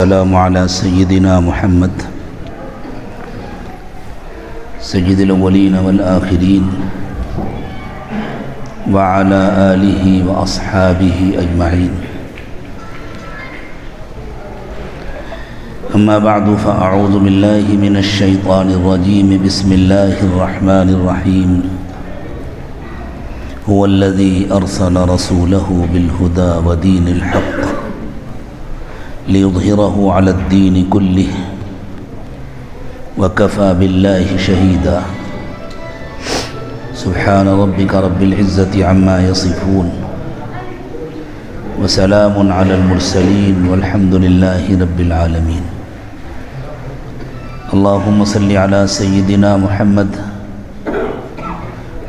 السلام على سيدنا محمد سيد الأولين والآخرين وعلى آله وأصحابه أجمعين. أما بعد فأعوذ بالله من الشيطان الرجيم. بسم الله الرحمن الرحيم. هو الذي أرسل رسوله بالهدى ودين الحق ليظهره على الدين كله وكفى بالله شهيدا. سبحان ربك رب العزة عما يصفون وسلام على المرسلين والحمد لله رب العالمين. اللهم صل على سيدنا محمد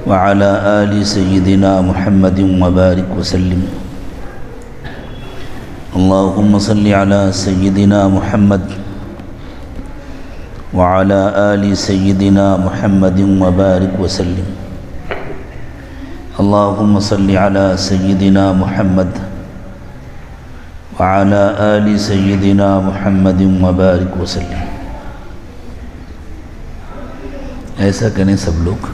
وعلى آل سيدنا محمد وبارك وسلم. اللهم صل على سيدنا محمد وعلى آل سيدنا محمد وبارك وسلم. اللهم صل على سيدنا محمد وعلى آل سيدنا محمد وبارك وسلم. ایسا کریں سب لوگ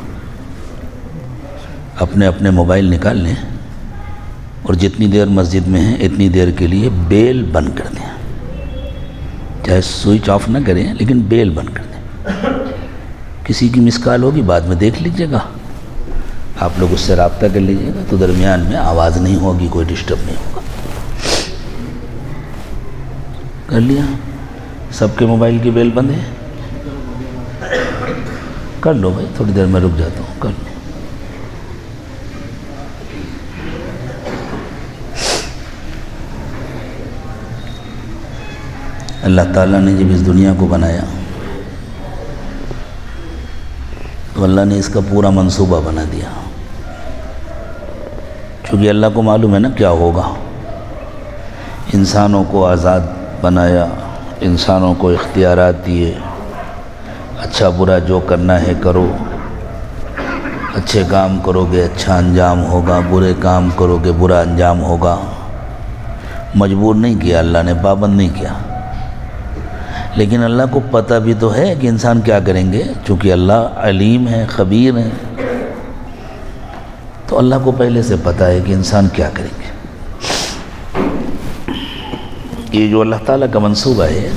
اپنے اپنے موبائل نکال لیں اور جتنی دیر مسجد میں ہیں اتنی دیر کے لیے بیل بند کر دیں. چاہے سوئچ آف نہ کریں لیکن بیل بند کر دیں. کسی کی مس کال ہوگی بعد میں دیکھ لیجئے گا، آپ لوگ اس سے رابطہ کر لیجئے گا تو درمیان میں آواز نہیں ہوگی، کوئی ڈسٹرب نہیں ہوگا. کر لیا؟ سب کے موبائل کی بیل بند ہے؟ کر لو بھائی، تھوڑی دیر میں رک جاتا ہوں، کر لو. اللہ تعالیٰ نے جب اس دنیا کو بنایا تو اللہ نے اس کا پورا منصوبہ بنا دیا، چونکہ اللہ کو معلوم ہے نا کیا ہوگا. انسانوں کو آزاد بنایا، انسانوں کو اختیارات دیے، اچھا برا جو کرنا ہے کرو، اچھے کام کرو گے اچھا انجام ہوگا، برے کام کرو گے برا انجام ہوگا. مجبور نہیں کیا اللہ نے، پابند نہیں کیا، لیکن اللہ کو پتہ بھی تو ہے کہ انسان کیا کریں گے. چونکہ اللہ علیم ہے، خبیر ہے، تو اللہ کو پہلے سے پتہ ہے کہ انسان کیا کریں گے. یہ جو اللہ تعالیٰ کا منصوبہ ہے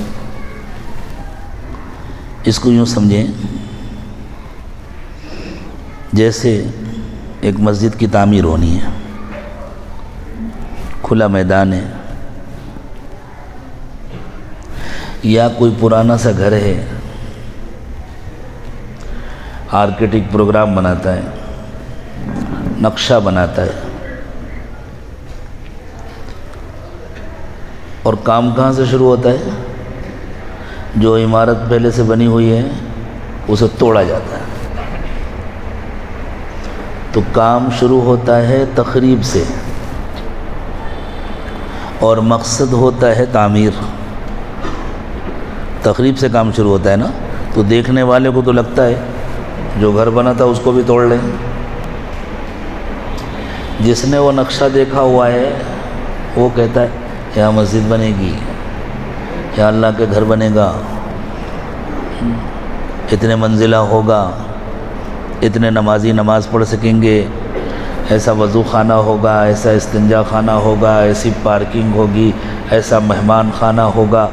اس کو یوں سمجھیں جیسے ایک مسجد کی تعمیر ہونی ہے، کھلا میدان ہے، یا کوئی پرانا سا گھر ہے، آرکیٹیکٹ پروگرام بناتا ہے، نقشہ بناتا ہے، اور کام کہاں سے شروع ہوتا ہے؟ جو عمارت پہلے سے بنی ہوئی ہے اسے توڑا جاتا ہے. تو کام شروع ہوتا ہے تخریب سے اور مقصد ہوتا ہے تعمیر. تخریب سے کام شروع ہوتا ہے نا، تو دیکھنے والے کو تو لگتا ہے جو گھر بنا تھا اس کو بھی توڑ لیں. جس نے وہ نقشہ دیکھا ہوا ہے وہ کہتا ہے یہاں مسجد بنے گی، یا اللہ کے گھر بنے گا، اتنے منزلہ ہوگا، اتنے نمازی نماز پڑھ سکیں گے، ایسا وضو خانہ ہوگا، ایسا استنجا خانہ ہوگا، ایسی پارکنگ ہوگی، ایسا مہمان خانہ ہوگا.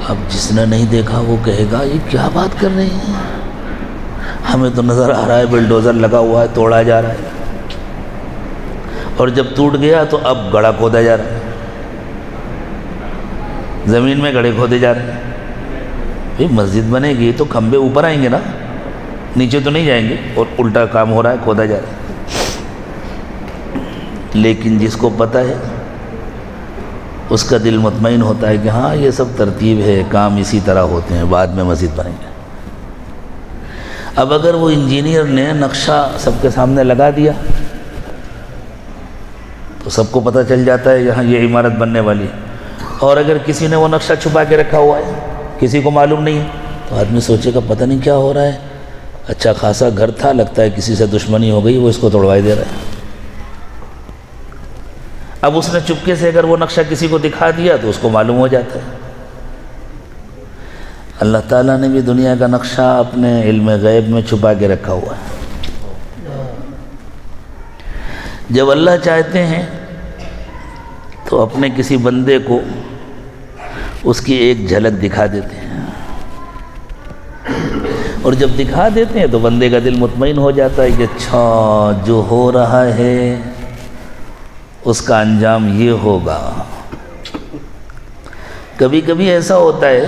اب جس نے نہیں دیکھا وہ کہے گا یہ کیا بات کر رہے ہیں، ہمیں تو نظر آ رہا ہے بلڈوزر لگا ہوا ہے، توڑا جا رہا ہے، اور جب ٹوٹ گیا تو اب گڑھا کھودا جا رہا ہے، زمین میں گڑھے کھودے جا رہے ہیں. بھئی مسجد بنے گی تو کھمبے اوپر آئیں گے نا، نیچے تو نہیں جائیں گے، اور الٹا کام ہو رہا ہے، کھودا جا رہا ہے. لیکن جس کو پتہ ہے اس کا دل مطمئن ہوتا ہے کہ ہاں یہ سب ترتیب ہے، کام اسی طرح ہوتے ہیں، بعد میں مسجد بنیں گے. اب اگر وہ انجینئر نے نقشہ سب کے سامنے لگا دیا تو سب کو پتہ چل جاتا ہے یہاں یہ عمارت بننے والی ہے. اور اگر کسی نے وہ نقشہ چھپا کے رکھا ہوا ہے، کسی کو معلوم نہیں ہے، تو آدمی سوچے گا پتہ نہیں کیا ہو رہا ہے، اچھا خاصا گھر تھا، لگتا ہے کسی سے دشمنی ہو گئی، وہ اس کو توڑوائی دے رہا ہے. اب اس نے چپکے سے اگر وہ نقشہ کسی کو دکھا دیا تو اس کو معلوم ہو جاتا ہے۔ اللہ تعالیٰ نے بھی دنیا کا نقشہ اپنے علم غیب میں چھپا کے رکھا ہوا ہے۔ جب اللہ چاہتے ہیں تو اپنے کسی بندے کو اس کی ایک جھلک دکھا دیتے ہیں، اور جب دکھا دیتے ہیں تو بندے کا دل مطمئن ہو جاتا ہے کہ اچھا جو ہو رہا ہے اس کا انجام یہ ہوگا۔ کبھی کبھی ایسا ہوتا ہے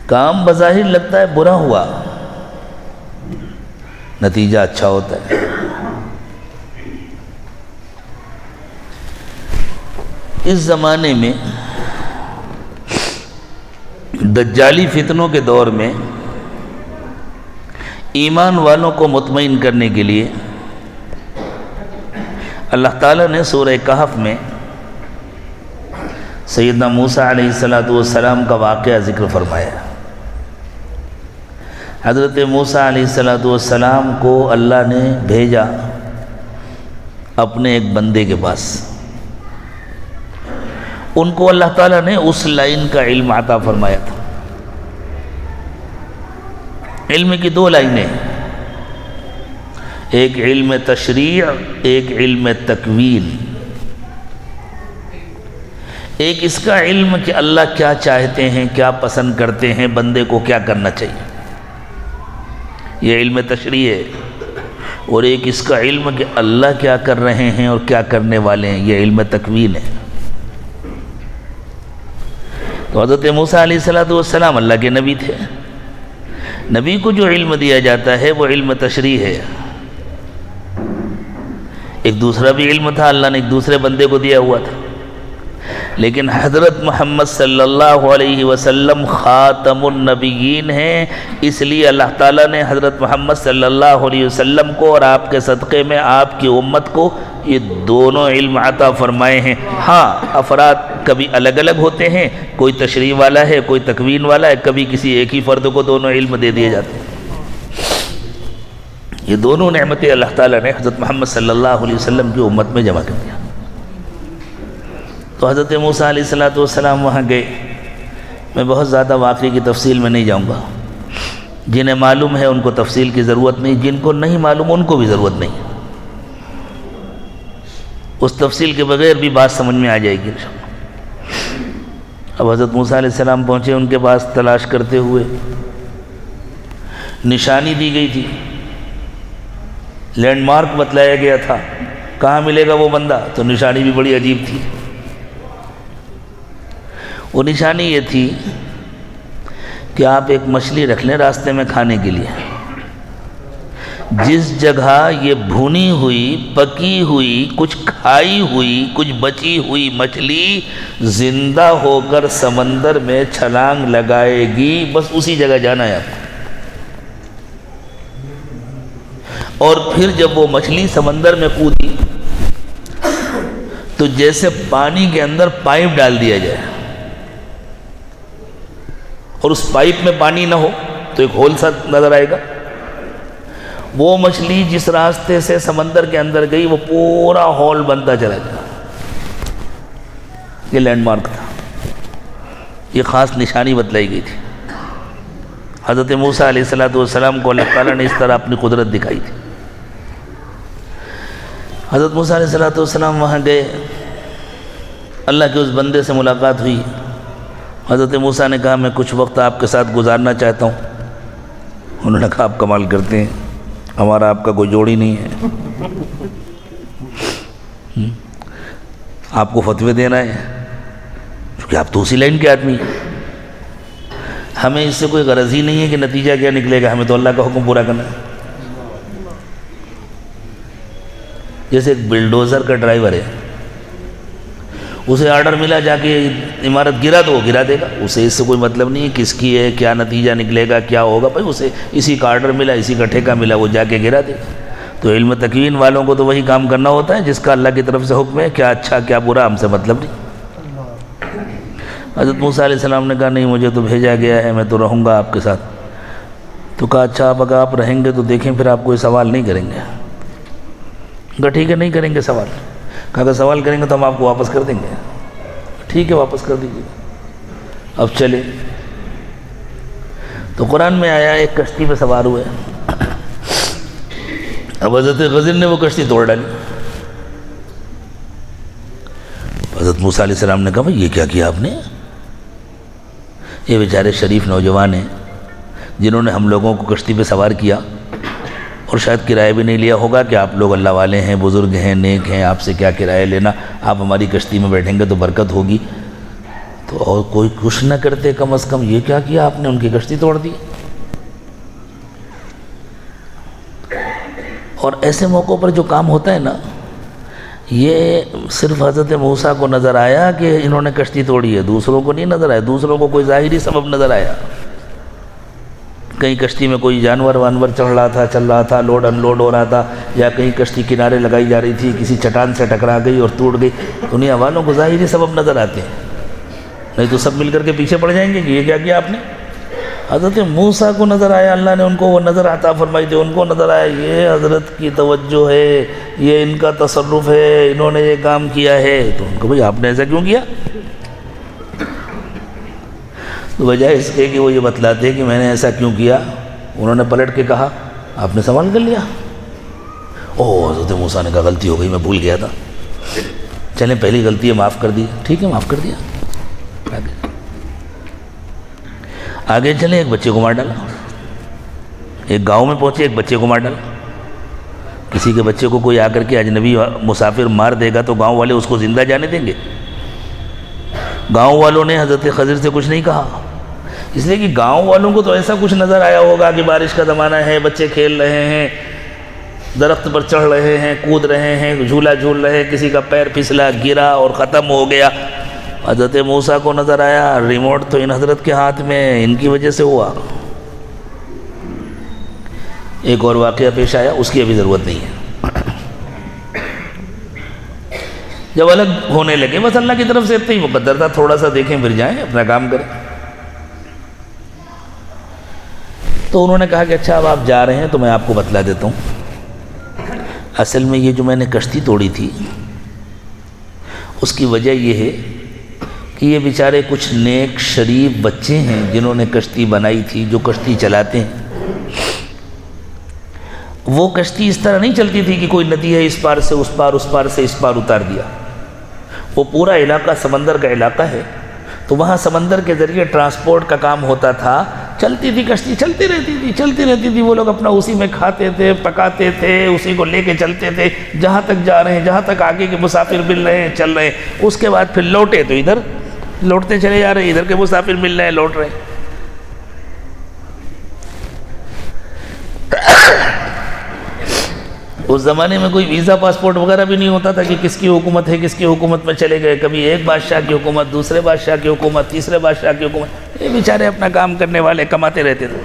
کام بظاہر لگتا ہے برا ہوا، نتیجہ اچھا ہوتا ہے۔ اس زمانے میں دجالی فتنوں کے دور میں ایمان والوں کو مطمئن کرنے کے لیے اللہ تعالیٰ نے سورہ کہف میں سیدنا موسیٰ علیہ السلام کا واقعہ ذکر فرمایا۔ حضرت موسیٰ علیہ السلام کو اللہ نے بھیجا اپنے ایک بندے کے پاس۔ ان کو اللہ تعالیٰ نے اس لائن کا علم عطا فرمایا تھا۔ علم کی دو لائنیں، ایک علم تشریع، ایک علم تکوین۔ ایک اس کا علم کہ اللہ کیا چاہتے ہیں، کیا پسند کرتے ہیں، بندے کو کیا کرنا چاہیے، یہ علم تشریع ہے، اور ایک اس کا علم کہ اللہ کیا کر رہے ہیں اور کیا کرنے والے ہیں، یہ علم تکوین ہے۔ تو حضرت موسیٰ علیہ السلام اللہ کے نبی تھے۔ نبی کو جو علم دیا جاتا ہے وہ علم تشریع ہے۔ ایک دوسرا بھی علم تھا، اللہ نے ایک دوسرے بندے کو دیا ہوا تھا، لیکن حضرت محمد صلی اللہ علیہ وسلم خاتم النبیین ہیں، اس لیے اللہ تعالیٰ نے حضرت محمد صلی اللہ علیہ وسلم کو اور آپ کے صدقے میں آپ کی امت کو یہ دونوں علم عطا فرمائے ہیں۔ ہاں افراد کبھی الگ الگ ہوتے ہیں، کوئی تشریع والا ہے، کوئی تکوین والا ہے، کبھی کسی ایک ہی فرد کو دونوں علم دے دیے جاتے ہیں۔ یہ دونوں نعمتیں اللہ تعالیٰ نے حضرت محمد صلی اللہ علیہ وسلم کی امت میں جمع کر دیا۔ تو حضرت موسیٰ علیہ السلام وہاں گئے۔ میں بہت زیادہ واقعے کی تفصیل میں نہیں جاؤں گا، جنہیں معلوم ہے ان کو تفصیل کی ضرورت نہیں، جن کو نہیں معلوم ان کو بھی ضرورت نہیں، اس تفصیل کے بغیر بھی بات سمجھ میں آ جائے گی انشاءاللہ۔ اب حضرت موسیٰ علیہ السلام پہنچے، ان کے پاس تلاش کرتے ہوئے نشانی دی گئی تھی، لینڈ مارک بتلایا گیا تھا، کہاں ملے گا وہ بندہ، تو نشانی بھی بڑی عجیب تھی۔ وہ نشانی یہ تھی کہ آپ ایک مچھلی رکھ لیں راستے میں کھانے کے لیے، جس جگہ یہ بھونی ہوئی، پکی ہوئی، کچھ کھائی ہوئی، کچھ بچی ہوئی مچھلی زندہ ہو کر سمندر میں چھلانگ لگائے گی، بس اسی جگہ جانا ہے آپ کو۔ اور پھر جب وہ مچھلی سمندر میں کودی تو جیسے پانی کے اندر پائپ ڈال دیا جائے اور اس پائپ میں پانی نہ ہو تو ایک ہول سا نظر آئے گا، وہ مچھلی جس راستے سے سمندر کے اندر گئی وہ پورا ہول بنتا چلا گیا۔ یہ لینڈ مارک تھا، یہ خاص نشانی بتلائی گئی تھی۔ حضرت موسیٰ علیہ السلام کو اللہ تعالیٰ نے اس طرح اپنی قدرت دکھائی تھی۔ حضرت موسیٰ علیہ السلام وہاں گئے، اللہ کے اس بندے سے ملاقات ہوئی۔ حضرت موسیٰ نے کہا میں کچھ وقت آپ کے ساتھ گزارنا چاہتا ہوں۔ انہوں نے کہا آپ کمال کرتے ہیں، ہمارا آپ کا کوئی جوڑی نہیں ہے، آپ کو فتوے دینا ہے کیونکہ آپ تو اسی لائن کے آدمی ہیں، ہمیں اس سے کوئی غرض ہی نہیں ہے کہ نتیجہ کیا نکلے گا، ہمیں تو اللہ کا حکم پورا کرنا ہے۔ جیسے ایک بلڈوزر کا ڈرائیور ہے، اسے آرڈر ملا جا کے عمارت گرا تو وہ گرا دے گا، اسے اس سے کوئی مطلب نہیں ہے کس کی ہے، کیا نتیجہ نکلے گا، کیا ہوگا، بھائی اسے اسی کا آرڈر ملا، اسی کا ٹھیکہ ملا، وہ جا کے گرا دے گا۔ تو علم تکوین والوں کو تو وہی کام کرنا ہوتا ہے جس کا اللہ کی طرف سے حکم ہے، کیا اچھا کیا برا ہم سے مطلب نہیں۔ حضرت موسیٰ علیہ السلام نے کہا نہیں مجھے تو بھیجا گیا ہے، میں تو رہوں گا آپ کے ساتھ۔ تو کہا اچھا اب اگر آپ رہیں گے تو دیکھیں پھر آپ کوئی سوال نہیں کریں گے، کہا ٹھیک ہے نہیں کریں گے سوال. کہا اگر سوال کریں گے تو ہم آپ کو واپس کر دیں گے. ٹھیک ہے واپس کر دیجیے. اب چلے تو قرآن میں آیا ایک کشتی میں سوار ہوئے. اب حضرت خضر نے وہ کشتی توڑ ڈالی. حضرت موسیٰ علیہ السلام نے کہا بھئی یہ کیا کیا آپ نے؟ یہ بیچارے شریف نوجوان ہیں جنہوں نے ہم لوگوں کو کشتی پہ سوار کیا اور شاید کرایہ بھی نہیں لیا ہوگا کہ آپ لوگ اللہ والے ہیں, بزرگ ہیں, نیک ہیں, آپ سے کیا کرایہ لینا, آپ ہماری کشتی میں بیٹھیں گے تو برکت ہوگی. تو اور کوئی کچھ نہ کرتے کم از کم, یہ کیا کیا آپ نے؟ ان کی کشتی توڑ دی. اور ایسے موقعوں پر جو کام ہوتا ہے نا, یہ صرف حضرت موسیٰ کو نظر آیا کہ انہوں نے کشتی توڑی ہے, دوسروں کو نہیں نظر آیا. دوسروں کو کوئی ظاہری سبب نظر آیا. کہیں کشتی میں کوئی جانور وانور چڑھ رہا تھا, چل رہا تھا, لوڈ ان لوڈ ہو رہا تھا, یا کہیں کشتی کنارے لگائی جا رہی تھی, کسی چٹان سے ٹکرا گئی اور ٹوٹ گئی. دنیا والوں کو ظاہری سبب نظر آتے ہیں, نہیں تو سب مل کر کے پیچھے پڑ جائیں گے کہ یہ کیا کیا آپ نے. حضرت موسیٰ کو نظر آیا, اللہ نے ان کو وہ نظر عطا فرمائی تھی. ان کو نظر آیا یہ حضرت کی توجہ ہے, یہ ان کا تصرف ہے, انہوں نے یہ کام کیا ہے. تو ان کو بھئی آپ نے ایسا کیوں کیا؟ تو وجہ اس کے کہ وہ یہ بتلاتے کہ میں نے ایسا کیوں کیا. انہوں نے پلٹ کے کہا آپ نے سوال کر لیا. حضرت موسیٰ نے کہا غلطی ہو گئی, میں بھول گیا تھا. چلیں پہلی غلطی ہے معاف کر دی. ٹھیک ہے معاف کر دیا. آگے چلیں, ایک بچے کو مار ڈالا. ایک گاؤں میں پہنچے, ایک بچے کو مار ڈالا. کسی کے بچے کو کوئی آ کر کے اجنبی مسافر مار دے گا تو گاؤں والے اس کو زندہ جانے دیں گے؟ گاؤں والوں نے حضرت خضر سے کچھ نہیں کہا, اس لیے کہ گاؤں والوں کو تو ایسا کچھ نظر آیا ہوگا کہ بارش کا زمانہ ہے, بچے کھیل رہے ہیں, درخت پر چڑھ رہے ہیں, کود رہے ہیں, جھولا جھول رہے ہیں, کسی کا پیر پھسلا, گرا اور ختم ہو گیا. حضرت موسیٰ کو نظر آیا ریموٹ تو ان حضرت کے ہاتھ میں, ان کی وجہ سے ہوا. ایک اور واقعہ پیش آیا, اس کی ابھی ضرورت نہیں ہے. جب الگ ہونے لگے, بس اللہ کی طرف سے اتنا ہی مقدر تھا, تھوڑا سا دیکھیں پھر جائیں, اپنا کام کریں. تو انہوں نے کہا کہ اچھا اب آپ جا رہے ہیں تو میں آپ کو بتلا دیتا ہوں. اصل میں یہ جو میں نے کشتی توڑی تھی اس کی وجہ یہ ہے کہ یہ بیچارے کچھ نیک شریف بچے ہیں جنہوں نے کشتی بنائی تھی, جو کشتی چلاتے ہیں. وہ کشتی اس طرح نہیں چلتی تھی کہ کوئی ندی ہے اس پار سے اس پار, اس پار سے اس پار اتار دیا. وہ پورا علاقہ سمندر کا علاقہ ہے, تو وہاں سمندر کے ذریعے ٹرانسپورٹ کا کام ہوتا تھا. چلتی تھی کشتی, چلتی رہتی تھی. وہ لوگ اپنا اسی میں کھاتے تھے, پکاتے تھے, اسی کو لے کے چلتے تھے جہاں تک جا رہے ہیں, جہاں تک آگے کے مسافر مل رہے ہیں چل رہے ہیں. اس کے بعد پھر لوٹے تو ادھر لوٹتے چلے جا رہے ہیں, ادھر کے مسافر مل رہے ہیں لوٹ رہے ہیں. اس زمانے میں کوئی ویزا پاسپورٹ وغیرہ بھی نہیں ہوتا تھا کہ کس کی حکومت ہے, کس کی حکومت میں چلے گئے. کبھی ایک بادشاہ کی حکومت, دوسرے بادشاہ کی حکومت, تیسرے بادشاہ کی حکومت. یہ بیچارے اپنا کام کرنے والے کماتے رہتے تھے.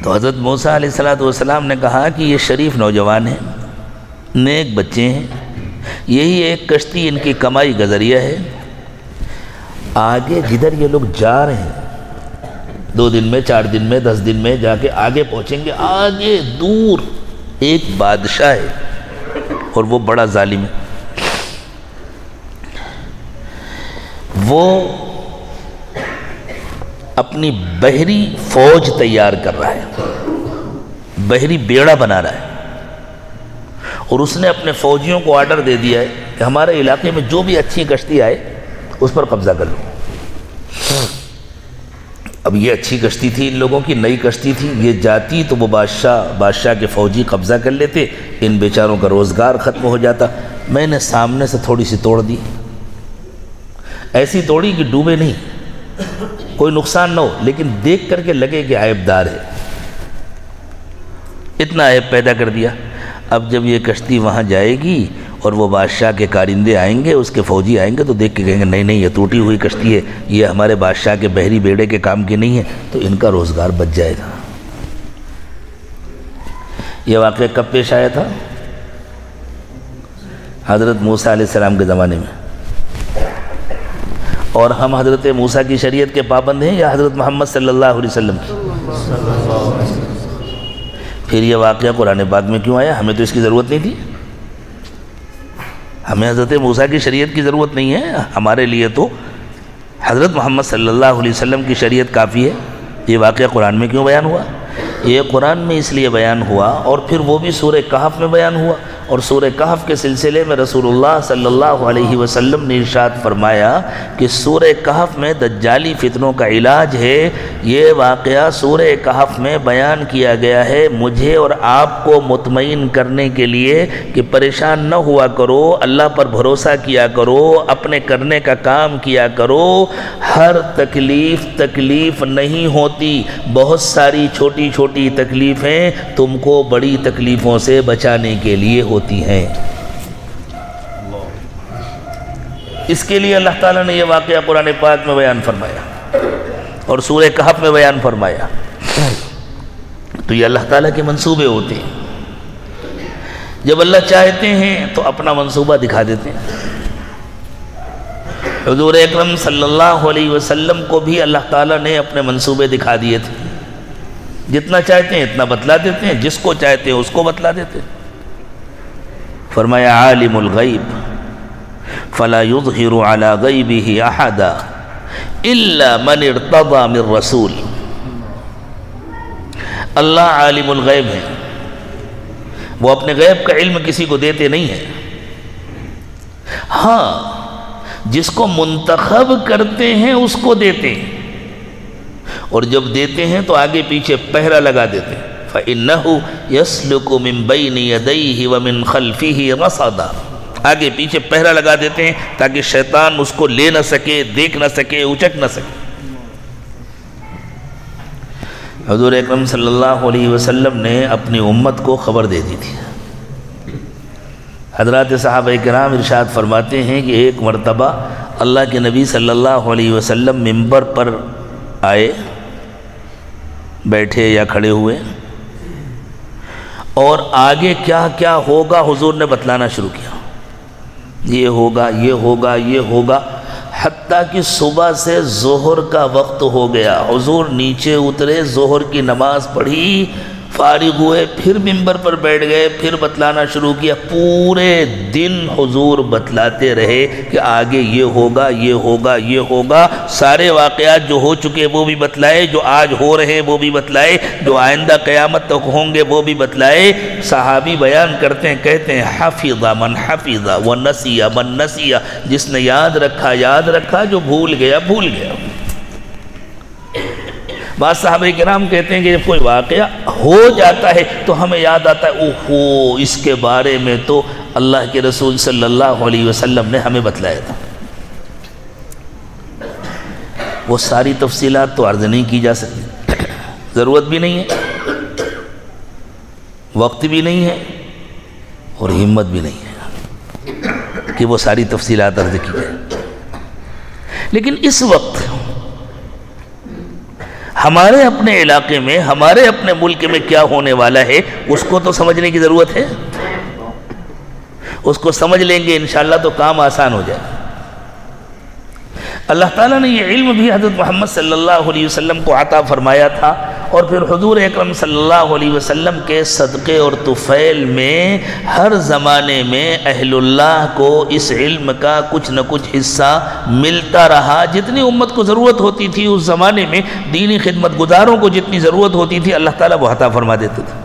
تو حضرت موسیٰ علیہ السلام نے کہا کہ یہ شریف نوجوان ہیں, نیک بچے ہیں, یہی ایک کشتی ان کی کمائی کا ذریعہ ہے. آگے جدھر یہ لوگ جا رہے ہیں 2 دن میں, 4 دن میں, 10 دن میں جا کے آگے پہنچیں گے. آگے دور ایک بادشاہ ہے اور وہ بڑا ظالم ہے. وہ اپنی بحری فوج تیار کر رہا ہے, بحری بیڑا بنا رہا ہے, اور اس نے اپنے فوجیوں کو آرڈر دے دیا ہے کہ ہمارے علاقے میں جو بھی اچھی کشتی آئے اس پر قبضہ کر لو. اب یہ اچھی کشتی تھی, ان لوگوں کی نئی کشتی تھی, یہ جاتی تو وہ بادشاہ کے فوجی قبضہ کر لیتے, ان بیچاروں کا روزگار ختم ہو جاتا. میں نے سامنے سے تھوڑی سی توڑ دی, ایسی توڑی کہ ڈوبے نہیں, کوئی نقصان نہ ہو, لیکن دیکھ کر کے لگے کہ عیب دار ہے. اتنا عیب پیدا کر دیا. اب جب یہ کشتی وہاں جائے گی اور وہ بادشاہ کے کارندے آئیں گے, اس کے فوجی آئیں گے, تو دیکھ کے کہیں گے نہیں یہ ٹوٹی ہوئی کشتی ہے, یہ ہمارے بادشاہ کے بحری بیڑے کے کام کی نہیں ہے, تو ان کا روزگار بچ جائے گا. یہ واقعہ کب پیش آیا تھا؟ حضرت موسیٰ علیہ السلام کے زمانے میں. اور ہم حضرت موسیٰ کی شریعت کے پابند ہیں یا حضرت محمد صلی اللہ علیہ وسلم کی؟ پھر یہ واقعہ قرآن پاک میں کیوں آیا؟ ہمیں تو اس کی ضرورت نہیں تھی. ہمیں حضرت موسیٰ کی شریعت کی ضرورت نہیں ہے. ہمارے لیے تو حضرت محمد صلی اللہ علیہ وسلم کی شریعت کافی ہے. یہ واقعہ قرآن میں کیوں بیان ہوا؟ یہ قرآن میں اس لیے بیان ہوا، اور پھر وہ بھی سورہ کہف میں بیان ہوا. اور سورہ کہف کے سلسلے میں رسول اللہ صلی اللہ علیہ وسلم نے ارشاد فرمایا کہ سورہ کہف میں دجالی فتنوں کا علاج ہے. یہ واقعہ سورہ کہف میں بیان کیا گیا ہے مجھے اور آپ کو مطمئن کرنے کے لیے کہ پریشان نہ ہوا کرو، اللہ پر بھروسہ کیا کرو، اپنے کرنے کا کام کیا کرو. ہر تکلیف نہیں ہوتی، بہت ساری چھوٹی چھوٹی تکلیفیں تم کو بڑی تکلیفوں سے بچانے کے لیے ہوتی ہیں. اس کے لیے اللہ تعالیٰ نے یہ واقعہ قرآن پاک میں بیان فرمایا اور سورہ کہف میں بیان فرمایا. تو یہ اللہ تعالیٰ کے منصوبے ہوتے ہیں. جب اللہ چاہتے ہیں تو اپنا منصوبہ دکھا دیتے ہیں. حضور اکرم صلی اللہ علیہ وسلم کو بھی اللہ تعالیٰ نے اپنے منصوبے دکھا دیے تھے. جتنا چاہتے ہیں اتنا بتلا دیتے ہیں، جس کو چاہتے ہیں اس کو بتلا دیتے ہیں. فرمایا عالم الغیب فلا یظہر علی غیبہ احدا الا من ارتضی من رسول. اللہ عالم الغیب ہے، وہ اپنے غیب کا علم کسی کو دیتے نہیں ہیں. ہاں جس کو منتخب کرتے ہیں اس کو دیتے ہیں، اور جب دیتے ہیں تو آگے پیچھے پہرا لگا دیتے ہیں. فَإِنَّهُ يَسْلُكُ مِن بَيْنِ يَدَيْهِ وَمِن خَلْفِهِ رَصَدًا. آگے پیچھے پہرا لگا دیتے ہیں تاکہ شیطان اس کو لے نہ سکے، دیکھ نہ سکے، اچک نہ سکے. حضور اکرم صلی اللہ علیہ وسلم نے اپنی امت کو خبر دے دی تھی. حضرات صحابہ کرام ارشاد فرماتے ہیں کہ ایک مرتبہ اللہ کے نبی صلی اللہ علیہ وسلم منبر پر آئے، بیٹھے یا کھڑے ہوئے، اور آگے کیا کیا ہوگا حضور نے بتلانا شروع کیا. یہ ہوگا، یہ ہوگا، یہ ہوگا، حتیٰ کہ صبح سے ظہر کا وقت ہو گیا. حضور نیچے اترے، ظہر کی نماز پڑھی، فارغ ہوئے، پھر منبر پر بیٹھ گئے، پھر بتلانا شروع کیا. پورے دن حضور بتلاتے رہے کہ آگے یہ ہوگا، یہ ہوگا، یہ ہوگا. سارے واقعات جو ہو چکے وہ بھی بتلائے، جو آج ہو رہے ہیں وہ بھی بتلائے، جو آئندہ قیامت تک ہوں گے وہ بھی بتلائے. صحابی بیان کرتے ہیں، کہتے ہیں حفظ من حفظ ونسی من نسی. جس نے یاد رکھا یاد رکھا، جو بھول گیا بھول گیا. بعض صحابہ کرام کہتے ہیں کہ جب کوئی واقعہ ہو جاتا ہے تو ہمیں یاد آتا ہے اوہو اس کے بارے میں تو اللہ کے رسول صلی اللہ علیہ وسلم نے ہمیں بتلایا تھا. وہ ساری تفصیلات تو عرض نہیں کی جا سکتی، ضرورت بھی نہیں ہے، وقت بھی نہیں ہے، اور ہمت بھی نہیں ہے کہ وہ ساری تفصیلات عرض کی جائے. لیکن اس وقت ہمارے اپنے علاقے میں، ہمارے اپنے ملک میں کیا ہونے والا ہے اس کو تو سمجھنے کی ضرورت ہے. اس کو سمجھ لیں گے انشاءاللہ تو کام آسان ہو جائے. اللہ تعالیٰ نے یہ علم بھی حضرت محمد صلی اللہ علیہ وسلم کو عطا فرمایا تھا، اور پھر حضور اکرم صلی اللہ علیہ وسلم کے صدقے اور طفیل میں ہر زمانے میں اہل اللہ کو اس علم کا کچھ نہ کچھ حصہ ملتا رہا. جتنی امت کو ضرورت ہوتی تھی اس زمانے میں، دینی خدمت گزاروں کو جتنی ضرورت ہوتی تھی، اللہ تعالیٰ وہ عطا فرما دیتے تھے.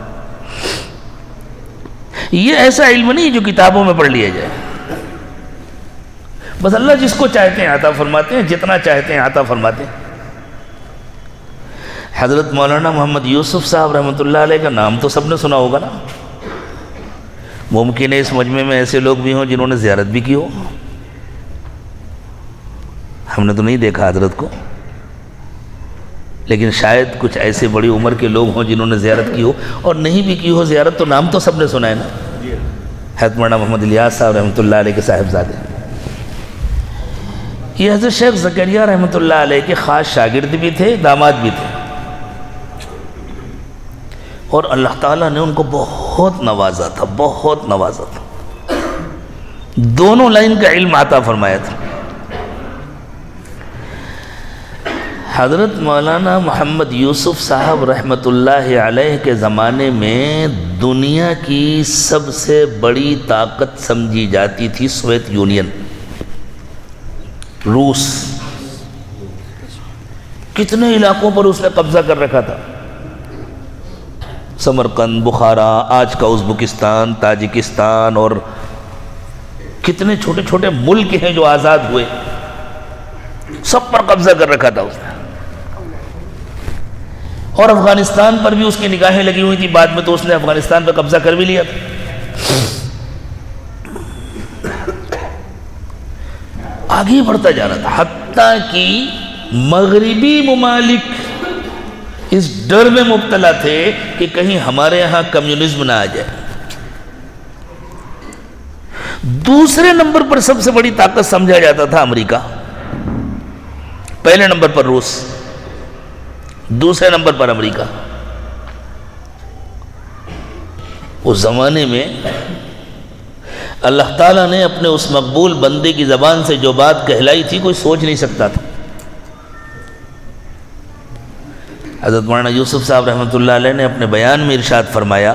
یہ ایسا علم نہیں جو کتابوں میں پڑھ لیا جائے. بس اللہ جس کو چاہتے ہیں عطا فرماتے ہیں، جتنا چاہتے ہیں عطا فرماتے ہیں. حضرت مولانا محمد یوسف صاحب رحمۃ اللہ علیہ کا نام تو سب نے سنا ہوگا نا. ممکن ہے اس مجمع میں ایسے لوگ بھی ہوں جنہوں نے زیارت بھی کی ہو. ہم نے تو نہیں دیکھا حضرت کو، لیکن شاید کچھ ایسے بڑی عمر کے لوگ ہوں جنہوں نے زیارت کی ہو، اور نہیں بھی کی ہو زیارت تو نام تو سب نے سنا ہے نا. حضرت مولانا محمد الیاس صاحب رحمۃ اللہ علیہ کے صاحبزادے. یہ حضرت شیخ زکریا رحمۃ اللہ علیہ کے خاص شاگرد بھی تھے، داماد بھی تھے، اور اللہ تعالیٰ نے ان کو بہت نوازا تھا، بہت نوازا تھا. دونوں لائن کا علم عطا فرمایا تھا. حضرت مولانا محمد یوسف صاحب رحمۃ اللہ علیہ کے زمانے میں دنیا کی سب سے بڑی طاقت سمجھی جاتی تھی سوویت یونین، روس۔ کتنے علاقوں پر اس نے قبضہ کر رکھا تھا، سمرقند، بخارا، آج کا ازبکستان، تاجکستان، اور کتنے چھوٹے چھوٹے ملک ہیں جو آزاد ہوئے، سب پر قبضہ کر رکھا تھا اس نے۔ اور افغانستان پر بھی اس کی نگاہیں لگی ہوئی تھی، بعد میں تو اس نے افغانستان پہ قبضہ کر بھی لیا تھا۔ آگے بڑھتا جا رہا تھا، حتیٰ کہ مغربی ممالک اس ڈر میں مبتلا تھے کہ کہیں ہمارے ہاں کمیونزم نہ آ جائے۔ دوسرے نمبر پر سب سے بڑی طاقت سمجھا جاتا تھا امریکہ، پہلے نمبر پر روس، دوسرے نمبر پر امریکہ۔ اس زمانے میں اللہ تعالیٰ نے اپنے اس مقبول بندے کی زبان سے جو بات کہلائی تھی کوئی سوچ نہیں سکتا تھا۔ حضرت مولانا یوسف صاحب رحمۃ اللہ علیہ نے اپنے بیان میں ارشاد فرمایا،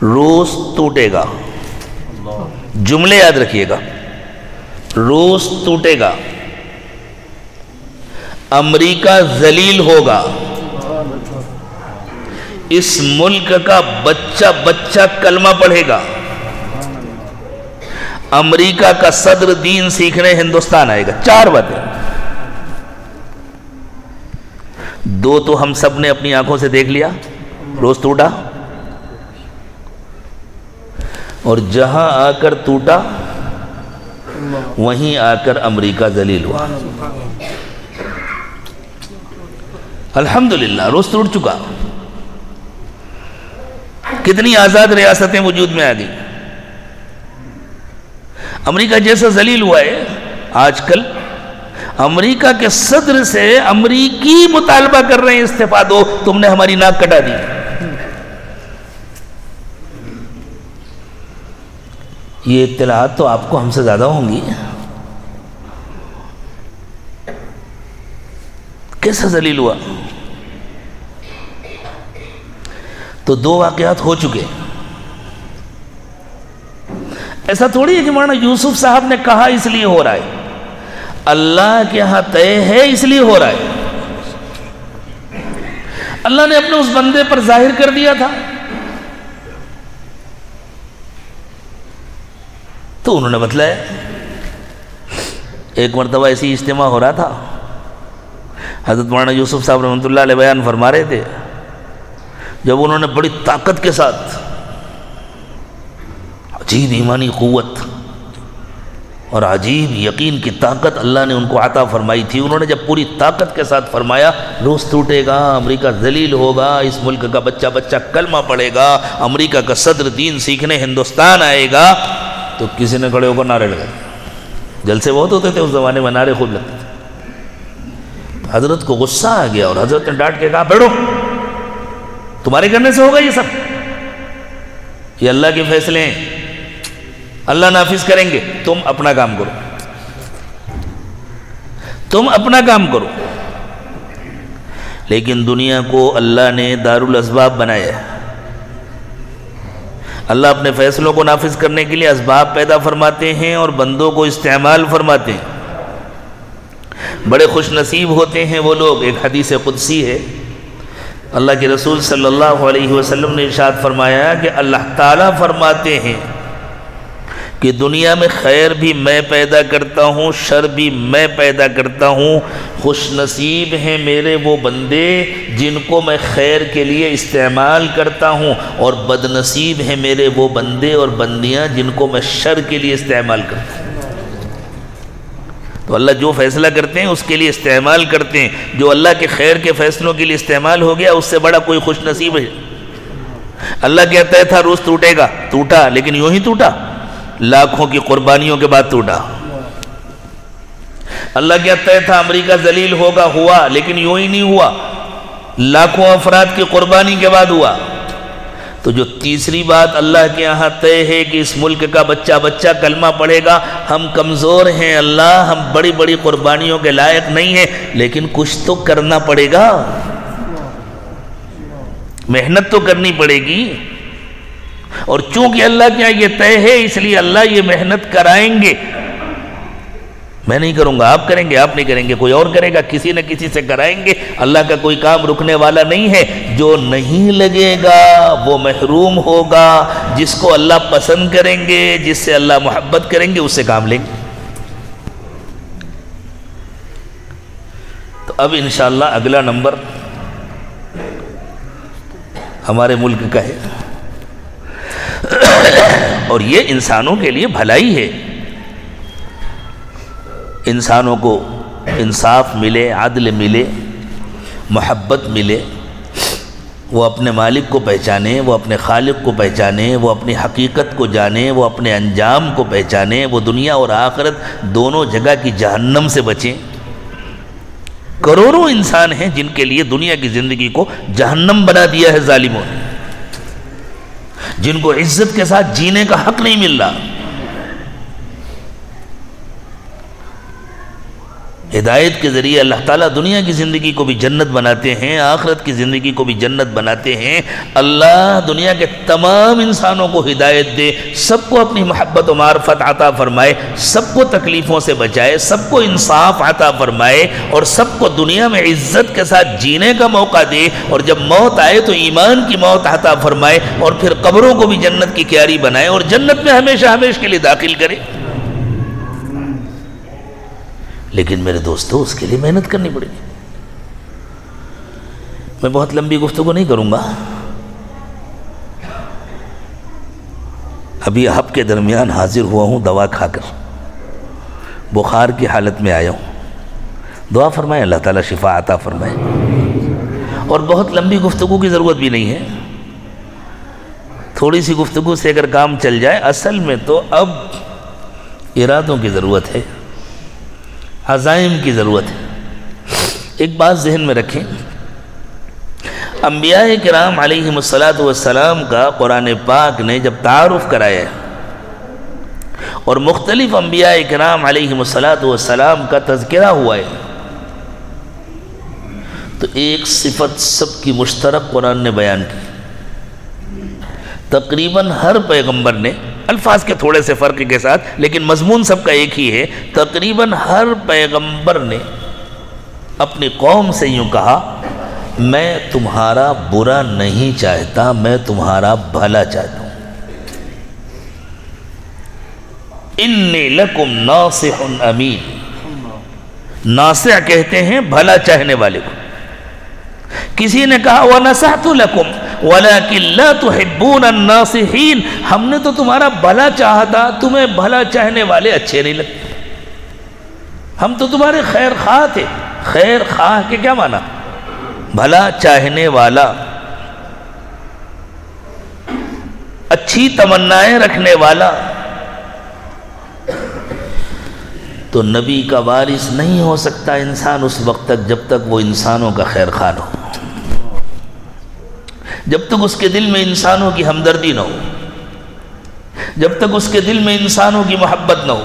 روس ٹوٹے گا، جملے یاد رکھیے گا، روس ٹوٹے گا، امریکہ ذلیل ہوگا، اس ملک کا بچہ بچہ کلمہ پڑھے گا، امریکہ کا صدر دین سیکھنے ہندوستان آئے گا۔ چار باتیں، دو تو ہم سب نے اپنی آنکھوں سے دیکھ لیا، روز ٹوٹا، اور جہاں آ کر ٹوٹا وہیں آ کر امریکہ ذلیل ہوا۔ الحمدللہ روز ٹوٹ چکا، کتنی آزاد ریاستیں وجود میں آ گئی۔ امریکہ جیسا ذلیل ہوا ہے، آج کل امریکہ کے صدر سے امریکی مطالبہ کر رہے ہیں استعفا دو، تم نے ہماری ناک کٹا دی۔ یہ اطلاعات تو آپ کو ہم سے زیادہ ہوں گی، کیسا ذلیل ہوا۔ تو دو واقعات ہو چکے، ایسا تھوڑی ہے کہ مولانا یوسف صاحب نے کہا اس لیے ہو رہا ہے، اللہ کے ہاں طے ہے اس لیے ہو رہا ہے۔ اللہ نے اپنے اس بندے پر ظاہر کر دیا تھا، تو انہوں نے بتلایا۔ ایک مرتبہ ایسی اجتماع ہو رہا تھا، حضرت مولانا یوسف صاحب رحمۃ اللہ علیہ بیان فرما رہے تھے، جب انہوں نے بڑی طاقت کے ساتھ، عجیب ایمانی قوت اور عجیب یقین کی طاقت اللہ نے ان کو عطا فرمائی تھی، انہوں نے جب پوری طاقت کے ساتھ فرمایا روس ٹوٹے گا، امریکہ ذلیل ہوگا، اس ملک کا بچہ بچہ کلمہ پڑھے گا، امریکہ کا صدر دین سیکھنے ہندوستان آئے گا، تو کسی نے کھڑے ہو کر نعرے لگائے۔ جلسے بہت ہوتے تھے اس زمانے میں، نعرے خوب لگتے تھے۔ حضرت کو غصہ آ گیا اور حضرت نے ڈانٹ کے کہا، بیٹھو، تمہارے کرنے سے ہوگا یہ سب؟ یہ اللہ کے فیصلے ہیں، اللہ نافذ کریں گے، تم اپنا کام کرو، تم اپنا کام کرو۔ لیکن دنیا کو اللہ نے دارالاسباب بنایا ہے، اللہ اپنے فیصلوں کو نافذ کرنے کے لیے اسباب پیدا فرماتے ہیں اور بندوں کو استعمال فرماتے ہیں۔ بڑے خوش نصیب ہوتے ہیں وہ لوگ، ایک حدیث قدسی ہے، اللہ کے رسول صلی اللہ علیہ وسلم نے ارشاد فرمایا کہ اللہ تعالیٰ فرماتے ہیں کہ دنیا میں خیر بھی میں پیدا کرتا ہوں، شر بھی میں پیدا کرتا ہوں، خوش نصیب ہیں میرے وہ بندے جن کو میں خیر کے لیے استعمال کرتا ہوں، اور بد نصیب ہیں میرے وہ بندے اور بندیاں جن کو میں شر کے لیے استعمال کرتا ہوں۔ تو اللہ جو فیصلہ کرتے ہیں اس کے لیے استعمال کرتے ہیں، جو اللہ کے خیر کے فیصلوں کے لیے استعمال ہو گیا اس سے بڑا کوئی خوش نصیب ہے؟ اللہ کہتا تھا روز ٹوٹے گا، ٹوٹا، لیکن یوں ہی ٹوٹا، لاکھوں کی قربانیوں کے بعد ٹوٹا۔ اللہ کہتا تھا امریکہ ذلیل ہوگا، ہوا، لیکن یوں ہی نہیں ہوا، لاکھوں افراد کی قربانی کے بعد ہوا۔ تو جو تیسری بات اللہ کے یہاں طے ہے کہ اس ملک کا بچہ کلمہ پڑھے گا، ہم کمزور ہیں اللہ، ہم بڑی بڑی قربانیوں کے لائق نہیں ہیں، لیکن کچھ تو کرنا پڑے گا، محنت تو کرنی پڑے گی، اور چونکہ اللہ کے یہاں یہ طے ہے اس لیے اللہ یہ محنت کرائیں گے۔ میں نہیں کروں گا، آپ کریں گے، آپ نہیں کریں گے، کوئی اور کرے گا، کسی نہ کسی سے کرائیں گے، اللہ کا کوئی کام رکنے والا نہیں ہے۔ جو نہیں لگے گا وہ محروم ہوگا، جس کو اللہ پسند کریں گے، جس سے اللہ محبت کریں گے، اس سے کام لیں گے۔ تو اب انشاءاللہ اگلا نمبر ہمارے ملک کا ہے، اور یہ انسانوں کے لیے بھلائی ہے، انسانوں کو انصاف ملے، عدل ملے، محبت ملے، وہ اپنے مالک کو پہچانے، وہ اپنے خالق کو پہچانے، وہ اپنی حقیقت کو جانے، وہ اپنے انجام کو پہچانے، وہ دنیا اور آخرت دونوں جگہ کی جہنم سے بچیں۔ کروڑوں انسان ہیں جن کے لیے دنیا کی زندگی کو جہنم بنا دیا ہے ظالموں نے، جن کو عزت کے ساتھ جینے کا حق نہیں مل رہا۔ ہدایت کے ذریعے اللہ تعالیٰ دنیا کی زندگی کو بھی جنت بناتے ہیں، آخرت کی زندگی کو بھی جنت بناتے ہیں۔ اللہ دنیا کے تمام انسانوں کو ہدایت دے، سب کو اپنی محبت و معرفت عطا فرمائے، سب کو تکلیفوں سے بچائے، سب کو انصاف عطا فرمائے، اور سب کو دنیا میں عزت کے ساتھ جینے کا موقع دے، اور جب موت آئے تو ایمان کی موت عطا فرمائے، اور پھر قبروں کو بھی جنت کی کیاری بنائے، اور جنت میں ہمیشہ ہمیشہ کے لیے داخل کرے۔ لیکن میرے دوستو اس کے لیے محنت کرنی پڑے گی۔ میں بہت لمبی گفتگو نہیں کروں گا، ابھی ہب کے درمیان حاضر ہوا ہوں دوا کھا کر، بخار کی حالت میں آیا ہوں، دعا فرمائے اللہ تعالیٰ شفا عطا فرمائے۔ اور بہت لمبی گفتگو کی ضرورت بھی نہیں ہے، تھوڑی سی گفتگو سے اگر کام چل جائے۔ اصل میں تو اب ارادوں کی ضرورت ہے، عزائم کی ضرورت ہے۔ ایک بات ذہن میں رکھیں، انبیاء کرام علیہم السلام کا قرآن پاک نے جب تعارف کرایا ہے اور مختلف انبیاء کرام علیہم السلام کا تذکرہ ہوا ہے، تو ایک صفت سب کی مشترک قرآن نے بیان کی۔ تقریباً ہر پیغمبر نے، الفاظ کے تھوڑے سے فرق کے ساتھ، لیکن مضمون سب کا ایک ہی ہے، تقریباً ہر پیغمبر نے اپنی قوم سے یوں کہا، میں تمہارا برا نہیں چاہتا، میں تمہارا بھلا چاہتا ہوں۔ انی لکم ناصح امین، ناصح کہتے ہیں بھلا چاہنے والے کو۔ کسی نے کہا وَنَصَحْتُ لَكُمْ وَلَكِنْ لَا تُحِبُّونَ النَّاصِحِينَ، ہم نے تو تمہارا بھلا چاہا تھا، تمہیں بھلا چاہنے والے اچھے نہیں لگتے، ہم تو تمہارے خیر خواہ تھے۔ خیر خواہ کے کیا معنی؟ بھلا چاہنے والا، اچھی تمنائیں رکھنے والا۔ تو نبی کا وارث نہیں ہو سکتا انسان اس وقت تک جب تک وہ انسانوں کا خیر خواہ نہ ہو، جب تک اس کے دل میں انسانوں کی ہمدردی نہ ہو، جب تک اس کے دل میں انسانوں کی محبت نہ ہو،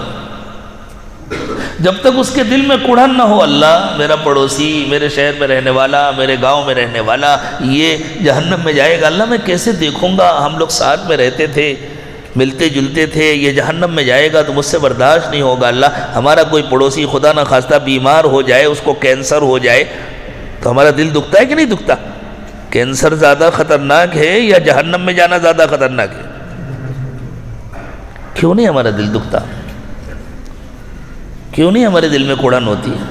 جب تک اس کے دل میں کڑھن نہ ہو، اللہ میرا پڑوسی، میرے شہر میں رہنے والا، میرے گاؤں میں رہنے والا یہ جہنم میں جائے گا، اللہ میں کیسے دیکھوں گا، ہم لوگ ساتھ میں رہتے تھے، ملتے جلتے تھے، یہ جہنم میں جائے گا تو مجھ سے برداشت نہیں ہوگا، اللہ ہمارا کوئی پڑوسی خدا نہ خواستہ بیمار ہو جائے، اس کو کینسر ہو جائے تو ہمارا دل دکھتا ہے کہ نہیں دکھتا؟ کینسر زیادہ خطرناک ہے یا جہنم میں جانا زیادہ خطرناک ہے؟ کیوں نہیں ہمارا دل دکھتا؟ کیوں نہیں ہمارے دل میں کڑھن ہوتی ہے؟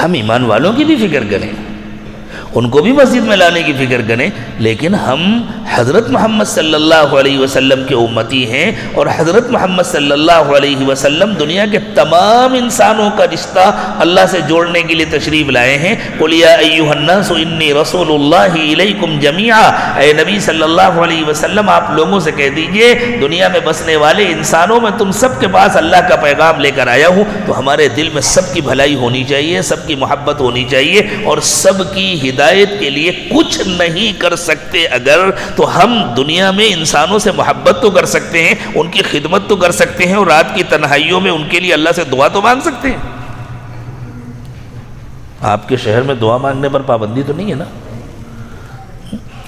ہم ایمان والوں کی بھی فکر کریں، ان کو بھی مسجد میں لانے کی فکر کریں، لیکن ہم حضرت محمد صلی اللہ علیہ وسلم کے امتی ہیں، اور حضرت محمد صلی اللہ علیہ وسلم دنیا کے تمام انسانوں کا رشتہ اللہ سے جوڑنے کے لیے تشریف لائے ہیں۔ قُلْ يَا أَيُّهَا النَّاسُ إِنِّي رَسُولُ اللَّهِ إِلَيْكُمْ جَمِيعًا، اے نبی صلی اللہ علیہ وسلم آپ لوگوں سے کہہ دیجئے دنیا میں بسنے والے انسانوں میں تم سب کے پاس اللہ کا پیغام لے کر آیا ہوں۔ تو ہمارے دل میں سب کی بھلائی ہونی چاہیے، سب کی محبت ہونی چاہیے، اور سب کی ہدایت ہدایت کے لیے کچھ نہیں کر سکتے اگر، تو ہم دنیا میں انسانوں سے محبت تو کر سکتے ہیں، ان کی خدمت تو کر سکتے ہیں، اور رات کی تنہائیوں میں ان کے لیے اللہ سے دعا تو مانگ سکتے ہیں۔ آپ کے شہر میں دعا مانگنے پر پابندی تو نہیں ہے نا؟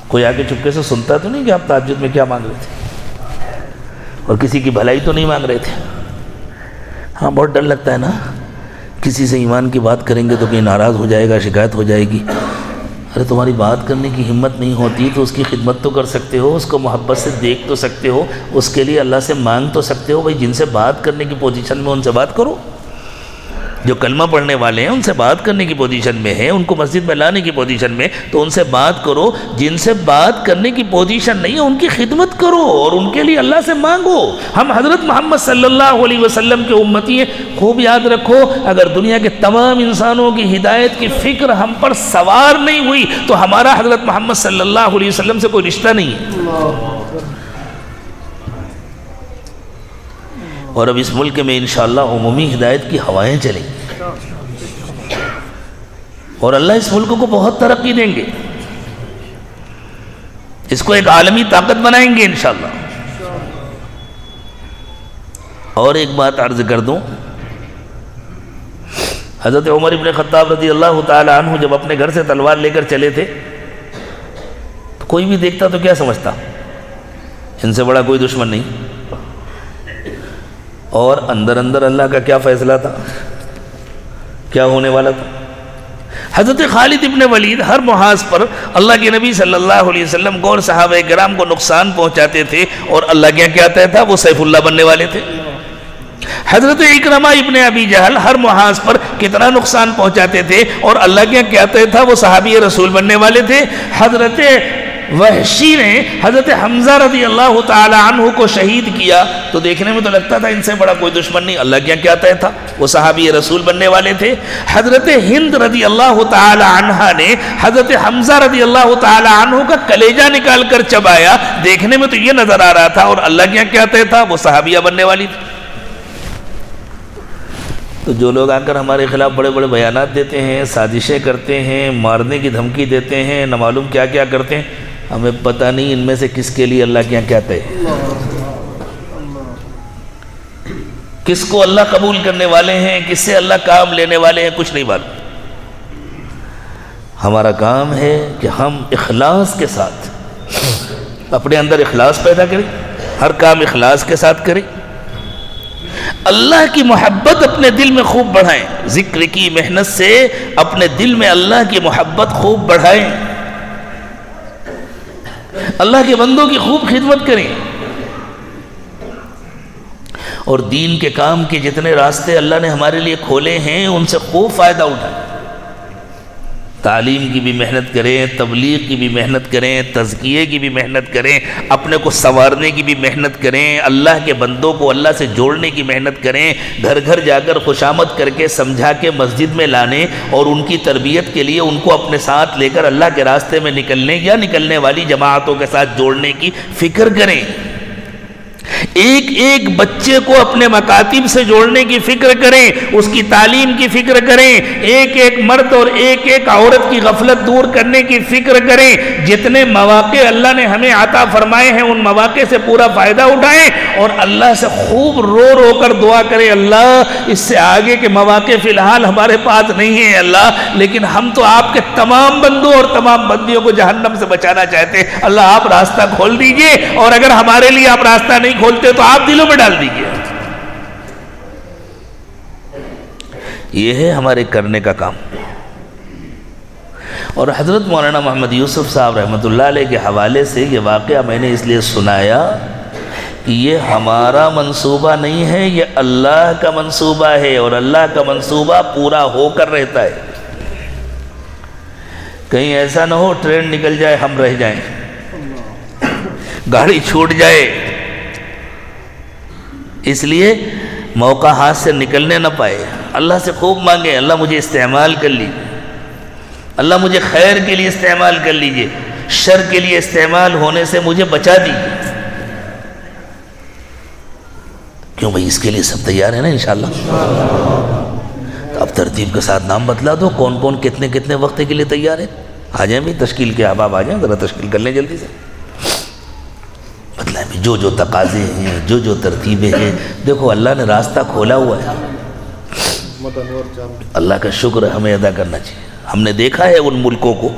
کوئی آگے چپکے سے سنتا تو نہیں کہ آپ تہجد میں کیا مانگ رہے تھے، اور کسی کی بھلائی تو نہیں مانگ رہے تھے؟ ہاں بہت ڈر لگتا ہے نا، کسی سے ایمان کی بات کریں گے تو کہیں ناراض ہو جائے گا، شکایت ہو جائے گی۔ ارے تمہاری بات کرنے کی ہمت نہیں ہوتی تو اس کی خدمت تو کر سکتے ہو، اس کو محبت سے دیکھ تو سکتے ہو، اس کے لیے اللہ سے مانگ تو سکتے ہو۔ بھائی جن سے بات کرنے کی پوزیشن میں ان سے بات کرو، جو کلمہ پڑھنے والے ہیں ان سے بات کرنے کی پوزیشن میں ہیں، ان کو مسجد میں لانے کی پوزیشن میں، تو ان سے بات کرو۔ جن سے بات کرنے کی پوزیشن نہیں ہے ان کی خدمت کرو اور ان کے لیے اللہ سے مانگو۔ ہم حضرت محمد صلی اللہ علیہ وسلم کے امتی ہیں، خوب یاد رکھو، اگر دنیا کے تمام انسانوں کی ہدایت کی فکر ہم پر سوار نہیں ہوئی تو ہمارا حضرت محمد صلی اللہ علیہ وسلم سے کوئی رشتہ نہیں ہے۔ اور اب اس ملک میں انشاءاللہ عمومی ہدایت کی ہوائیں چلیں گی اور اللہ اس ملک کو بہت ترقی دیں گے، اس کو ایک عالمی طاقت بنائیں گے انشاءاللہ۔ اور ایک بات عرض کر دوں، حضرت عمر ابن خطاب رضی اللہ تعالی عنہ جب اپنے گھر سے تلوار لے کر چلے تھے تو کوئی بھی دیکھتا تو کیا سمجھتا، ان سے بڑا کوئی دشمن نہیں، اور اندر اندر اللہ کا کیا فیصلہ تھا، کیا ہونے والا تھا۔ حضرت خالد ابن ولید ہر محاذ پر اللہ کے نبی صلی اللہ علیہ وسلم کو اور صحابہ کرام کو نقصان پہنچاتے تھے، اور اللہ کیا کہتا تھا، وہ سیف اللہ بننے والے تھے۔ حضرت اکرمہ ابن ابی جہل ہر محاذ پر کتنا نقصان پہنچاتے تھے، اور اللہ کیا کہتا تھا، وہ صحابی رسول بننے والے تھے۔ حضرت وحشی نے حضرت حمزہ رضی اللہ تعالی عنہ کو شہید کیا تو دیکھنے میں تو لگتا تھا ان سے بڑا کوئی دشمن نہیں، اللہ کیا کہتا تھا، وہ صحابی رسول بننے والے تھے۔ حضرت ہند رضی اللہ تعالی عنہ نے حضرت حمزہ رضی اللہ تعالی عنہ کا کلیجہ نکال کر چبایا، دیکھنے میں تو یہ نظر آ رہا تھا، اور اللہ کیا کہتا تھا، وہ صحابیہ بننے والی تھی۔ تو جو لوگ آ کر ہمارے خلاف بڑے بڑے بیانات دیتے ہیں، سازشیں کرتے ہیں، مارنے کی دھمکی دیتے ہیں، نہ معلوم کیا کیا کرتے ہیں، ہمیں پتہ نہیں ان میں سے کس کے لیے اللہ کیا کہتا ہے، کس کو اللہ قبول کرنے والے ہیں، کس سے اللہ کام لینے والے ہیں، کچھ نہیں معلوم۔ ہمارا کام ہے کہ ہم اخلاص کے ساتھ اپنے اندر اخلاص پیدا کریں، ہر کام اخلاص کے ساتھ کریں، اللہ کی محبت اپنے دل میں خوب بڑھائیں، ذکر کی محنت سے اپنے دل میں اللہ کی محبت خوب بڑھائیں، اللہ کے بندوں کی خوب خدمت کریں، اور دین کے کام کے جتنے راستے اللہ نے ہمارے لیے کھولے ہیں ان سے خوب فائدہ اٹھائیں۔ تعلیم کی بھی محنت کریں، تبلیغ کی بھی محنت کریں، تزکیے کی بھی محنت کریں، اپنے کو سنوارنے کی بھی محنت کریں، اللہ کے بندوں کو اللہ سے جوڑنے کی محنت کریں، گھر گھر جا کر خوشامد کر کے سمجھا کے مسجد میں لانے اور ان کی تربیت کے لیے ان کو اپنے ساتھ لے کر اللہ کے راستے میں نکلنے یا نکلنے والی جماعتوں کے ساتھ جوڑنے کی فکر کریں۔ ایک ایک بچے کو اپنے مکاتب سے جوڑنے کی فکر کریں، اس کی تعلیم کی فکر کریں، ایک ایک مرد اور ایک ایک عورت کی غفلت دور کرنے کی فکر کریں، جتنے مواقع اللہ نے ہمیں عطا فرمائے ہیں ان مواقع سے پورا فائدہ اٹھائیں، اور اللہ سے خوب رو رو کر دعا کریں، اللہ اس سے آگے کے مواقع فی الحال ہمارے پاس نہیں ہیں اللہ، لیکن ہم تو آپ کے تمام بندوں اور تمام بندیوں کو جہنم سے بچانا چاہتے ہیں، اللہ آپ راستہ کھول دیجئے، اور اگر ہمارے لیے آپ راستہ نہیں کھولتے تو آپ دلوں میں ڈال دیجئے۔ یہ ہے ہمارے کرنے کا کام۔ اور حضرت مولانا محمد یوسف صاحب رحمۃ اللہ علیہ کے حوالے سے یہ واقعہ میں نے اس لیے سنایا کہ یہ ہمارا منصوبہ نہیں ہے، یہ اللہ کا منصوبہ ہے، اور اللہ کا منصوبہ پورا ہو کر رہتا ہے۔ کہیں ایسا نہ ہو ٹرین نکل جائے ہم رہ جائیں، گاڑی چھوٹ جائے، اس لیے موقع ہاتھ سے نکلنے نہ پائے۔ اللہ سے خوب مانگیں، اللہ مجھے استعمال کر لیجیے، اللہ مجھے خیر کے لیے استعمال کر لیجیے، شر کے لیے استعمال ہونے سے مجھے بچا دیجیے۔ کیوں بھائی، اس کے لیے سب تیار ہیں نا انشاءاللہ؟ تو اب ترتیب کے ساتھ نام بتلا دو، کون کون کتنے کتنے وقت کے لیے تیار ہے۔ آ جائیں بھی تشکیل کے احباب آ جائیں، ذرا تشکیل کر لیں جلدی سے. بتلائیں بھی جو تقاضے ہیں، جو ترتیبیں ہیں. دیکھو اللہ نے راستہ کھولا ہوا ہے، اللہ کا شکر ہمیں ادا کرنا چاہیے. ہم نے دیکھا ہے ان ملکوں کو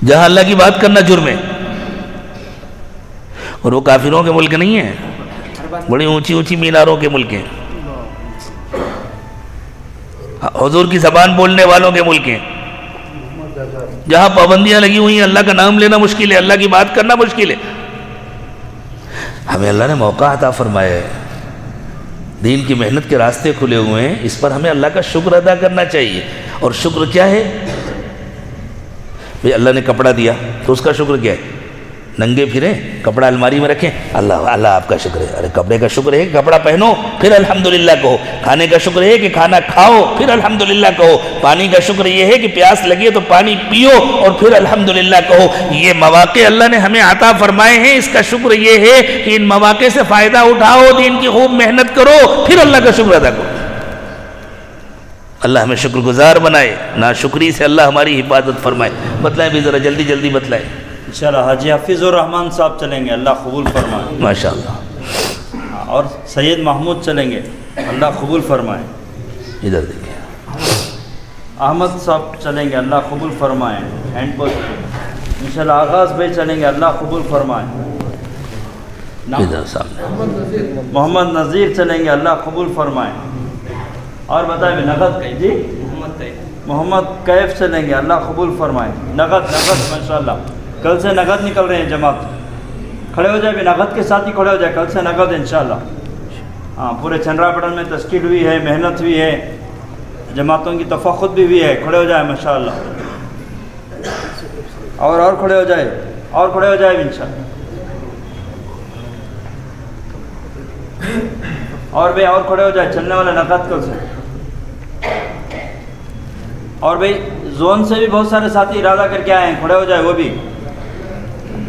جہاں اللہ کی بات کرنا جرم ہے، اور وہ کافروں کے ملک نہیں ہیں، بڑی اونچی اونچی میناروں کے ملک ہیں، حضور کی زبان بولنے والوں کے ملک ہیں، جہاں پابندیاں لگی ہوئی ہیں، اللہ کا نام لینا مشکل ہے، اللہ کی بات کرنا مشکل ہے. ہمیں اللہ نے موقع عطا فرمایا ہے، دین کی محنت کے راستے کھلے ہوئے ہیں، اس پر ہمیں اللہ کا شکر ادا کرنا چاہیے. اور شکر کیا ہے؟ بھئی اللہ نے کپڑا دیا تو اس کا شکر کیا ہے؟ ننگے پھریں، کپڑا الماری میں رکھیں، اللہ آپ کا شکر ہے. ارے کپڑے کا شکر ہے کہ کپڑا پہنو، پھر الحمدللہ کہو. کھانے کا شکر ہے کہ کھانا کھاؤ، پھر الحمدللہ کہو. پانی کا شکر یہ ہے کہ پیاس لگی ہے تو پانی پیو اور پھر الحمدللہ کہو. یہ مواقع اللہ نے ہمیں عطا فرمائے ہیں، اس کا شکر یہ ہے کہ ان مواقع سے فائدہ اٹھاؤ، دین کی خوب محنت کرو، پھر اللہ کا شکر ادا کرو. اللہ ہمیں شکر گزار بنائے، ناشکری سے اللہ ہماری حفاظت فرمائے. بتلائیں بھی ذرا جلدی جلدی بتلائیں. انشاءاللہ حاجی حفیظ الرحمن صاحب چلیں گے، اللہ قبول فرمائے. ماشاءاللہ. اور سید محمود چلیں گے، اللہ قبول فرمائے. ادھر دیکھیں. احمد صاحب چلیں گے، اللہ قبول فرمائے. ہینڈ پوسٹ انشاءاللہ آغاز بھائی چلیں گے، اللہ قبول فرمائے. ادھر سامنے محمد نذیر چلیں گے، اللہ قبول فرمائے. اور بتائیں بھی نغد جی محمد کیف چلیں گے، اللہ قبول فرمائے. نغد ماشاءاللہ کل سے نغد نکل رہے ہیں جماعت. کھڑے ہو جائے بھی، نغد کے ساتھ ہی کھڑے ہو جائے، کل سے نغد انشاءاللہ. ہاں پورے چندرا پٹن میں تشکیل ہوئی ہے، محنت ہوئی ہے، جماعتوں کی تفاخت بھی ہوئی ہے. کھڑے ہو جائے ماشاءاللہ. اور کھڑے ہو جائے، اور کھڑے ہو جائے بھی انشاءاللہ. اور بھئی اور کھڑے ہو جائے، چلنے والے نغد کل سے. اور بھئی زون سے بھی بہت سارے ساتھی ارادہ کر کے آئے ہیں، کھڑے ہو جائے وہ بھی.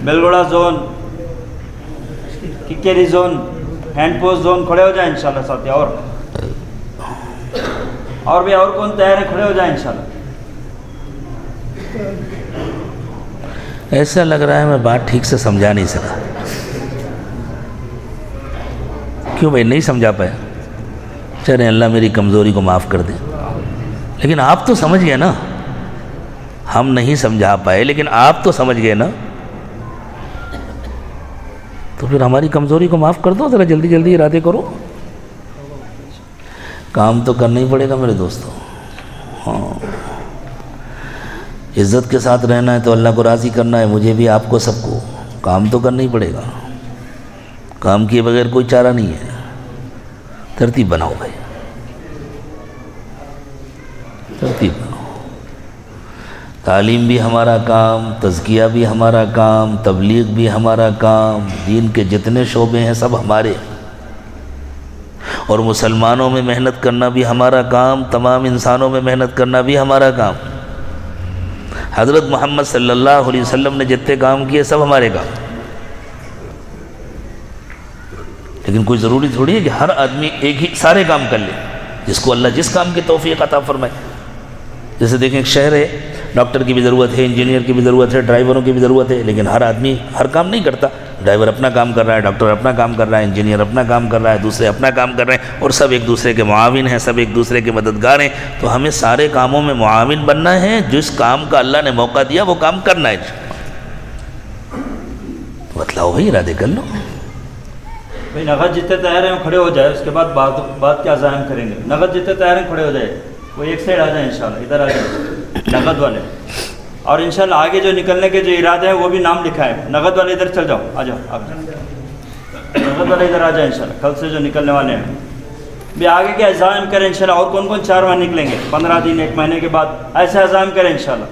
Belgoda zone, Kakkeri zone, hand post zone, کھڑے ہو جائیں انشاءاللہ ساتھی. اور بھی اور کون تیار ہے، کھڑے ہو جائیں انشاءاللہ. ایسا لگ رہا ہے میں بات ٹھیک سے سمجھا نہیں سکا. کیوں بھائی نہیں سمجھا پایا؟ چلیں اللہ میری کمزوری کو معاف کر دے. لیکن آپ تو سمجھ گئے نا، ہم نہیں سمجھا پائے لیکن آپ تو سمجھ گئے نا، تو پھر ہماری کمزوری کو معاف کر دو. ذرا جلدی جلدی ارادے کرو، کام تو کرنا ہی پڑے گا میرے دوستوں. ہاں عزت کے ساتھ رہنا ہے تو اللہ کو راضی کرنا ہے، مجھے بھی آپ کو سب کو. کام تو کرنا ہی پڑے گا، کام کیے بغیر کوئی چارہ نہیں ہے. ترتیب بناؤ بھائی، ترتیب بناؤ. تعلیم بھی ہمارا کام، تزکیہ بھی ہمارا کام، تبلیغ بھی ہمارا کام، دین کے جتنے شعبے ہیں سب ہمارے. اور مسلمانوں میں محنت کرنا بھی ہمارا کام، تمام انسانوں میں محنت کرنا بھی ہمارا کام. حضرت محمد صلی اللہ علیہ وسلم نے جتنے کام کیے سب ہمارے کام. لیکن کوئی ضروری تھوڑی ہے کہ ہر آدمی ایک ہی سارے کام کر لے، جس کو اللہ جس کام کی توفیق عطا فرمائے. جیسے دیکھیں ایک شہر ہے، ڈاکٹر کی بھی ضرورت ہے، انجینئر کی بھی ضرورت ہے، ڈرائیوروں کی بھی ضرورت ہے، لیکن ہر آدمی ہر کام نہیں کرتا. ڈرائیور اپنا کام کر رہا ہے، ڈاکٹر اپنا کام کر رہا ہے، انجینئر اپنا کام کر رہا ہے، دوسرے اپنا کام کر رہے ہیں، اور سب ایک دوسرے کے معاون ہیں، سب ایک دوسرے کے مددگار ہیں. تو ہمیں سارے کاموں میں معاون بننا ہے. جس کام کا اللہ نے موقع دیا وہ کام کرنا ہے. بتلاؤ بھائی، ارادے کر لو بھائی. نغد جتنے تیار ہیں وہ کھڑے ہو جائے، اس کے بعد بات کے عزائم کریں گے. نغد جتنے تیار ہیں کھڑے ہو جائے، وہ ایک سائڈ آ جائیں انشاءاللہ، ادھر آ جائیں نغد والے. اور انشاءاللہ آگے جو نکلنے کے جو ارادے ہیں وہ بھی نام لکھا ہے. نغد والے ادھر چل جاؤ، آ جاؤ آپ. نغد والے ادھر آ جائیں انشاءاللہ، کل سے جو نکلنے والے ہیں بھی آگے کے عزائم کریں انشاءاللہ. اور کون کون 4 ماہ نکلیں گے، 15 دن 1 مہینے کے بعد، ایسے عزائم کریں انشاءاللہ.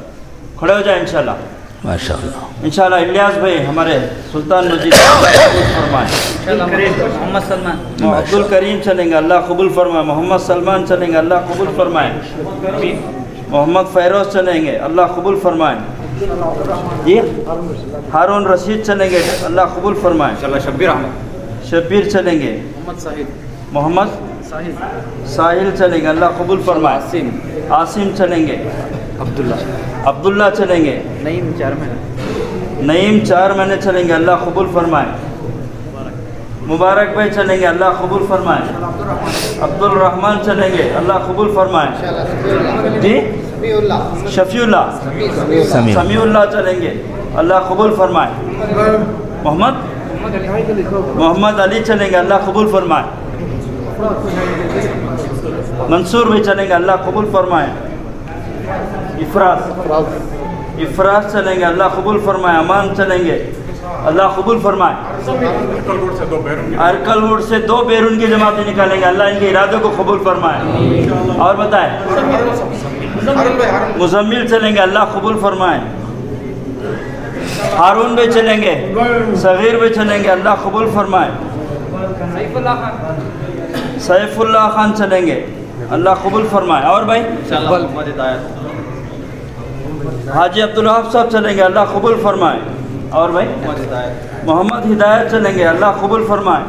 کھڑے ہو جائیں انشاءاللہ. ماشاءاللہ. انشاءاللہ الیاس بھائی ہمارے سلطان مجید محمد سلمان، عبد الکریم چلیں گے، اللہ قبول فرمائے. محمد سلمان چلیں گے، اللہ قبول فرمائے. محمد فیروز چلیں گے، اللہ قبول فرمائے. جی ہارون رشید چلیں گے، اللہ قبول فرمائے. شبیر چلیں گے. محمد ساحل چلیں گے، اللہ قبول فرمائے. عاصم چلیں گے. عبداللہ چلیں گے. نعیم 4 مہینے چلیں گے, اللہ قبول فرمائے. مبارک بھائی چلیں گے, اللہ قبول فرمائے. عبد الرحمن چلیں گے, اللہ قبول فرمائے. جی شفیع اللہ سمیع اللہ چلیں گے, اللہ قبول فرمائے. محمد علی چلیں گے, اللہ قبول فرمائے. منصور بھی چلیں گے, اللہ قبول فرمائے. افراز چلیں گے, اللہ قبول فرمائے. امان چلیں گے, اللہ قبول فرمائے. ارکل ووڈ سے 2 بیرون کی جماعتیں نکالیں گے, اللہ ان کے ارادوں کو قبول فرمائے. اور بتائیں. مزمل چلیں گے, اللہ قبول فرمائے. ہارون بھی چلیں گے, صغیر بھی چلیں گے, اللہ قبول فرمائے. سیف اللہ خان چلیں گے, اللہ قبول فرمائے. اور بھائی حاجی عبدالوہاب صاحب چلیں گے, اللہ قبول فرمائے. اور بھائی محمد ہدایت چلیں گے, اللہ قبول فرمائے.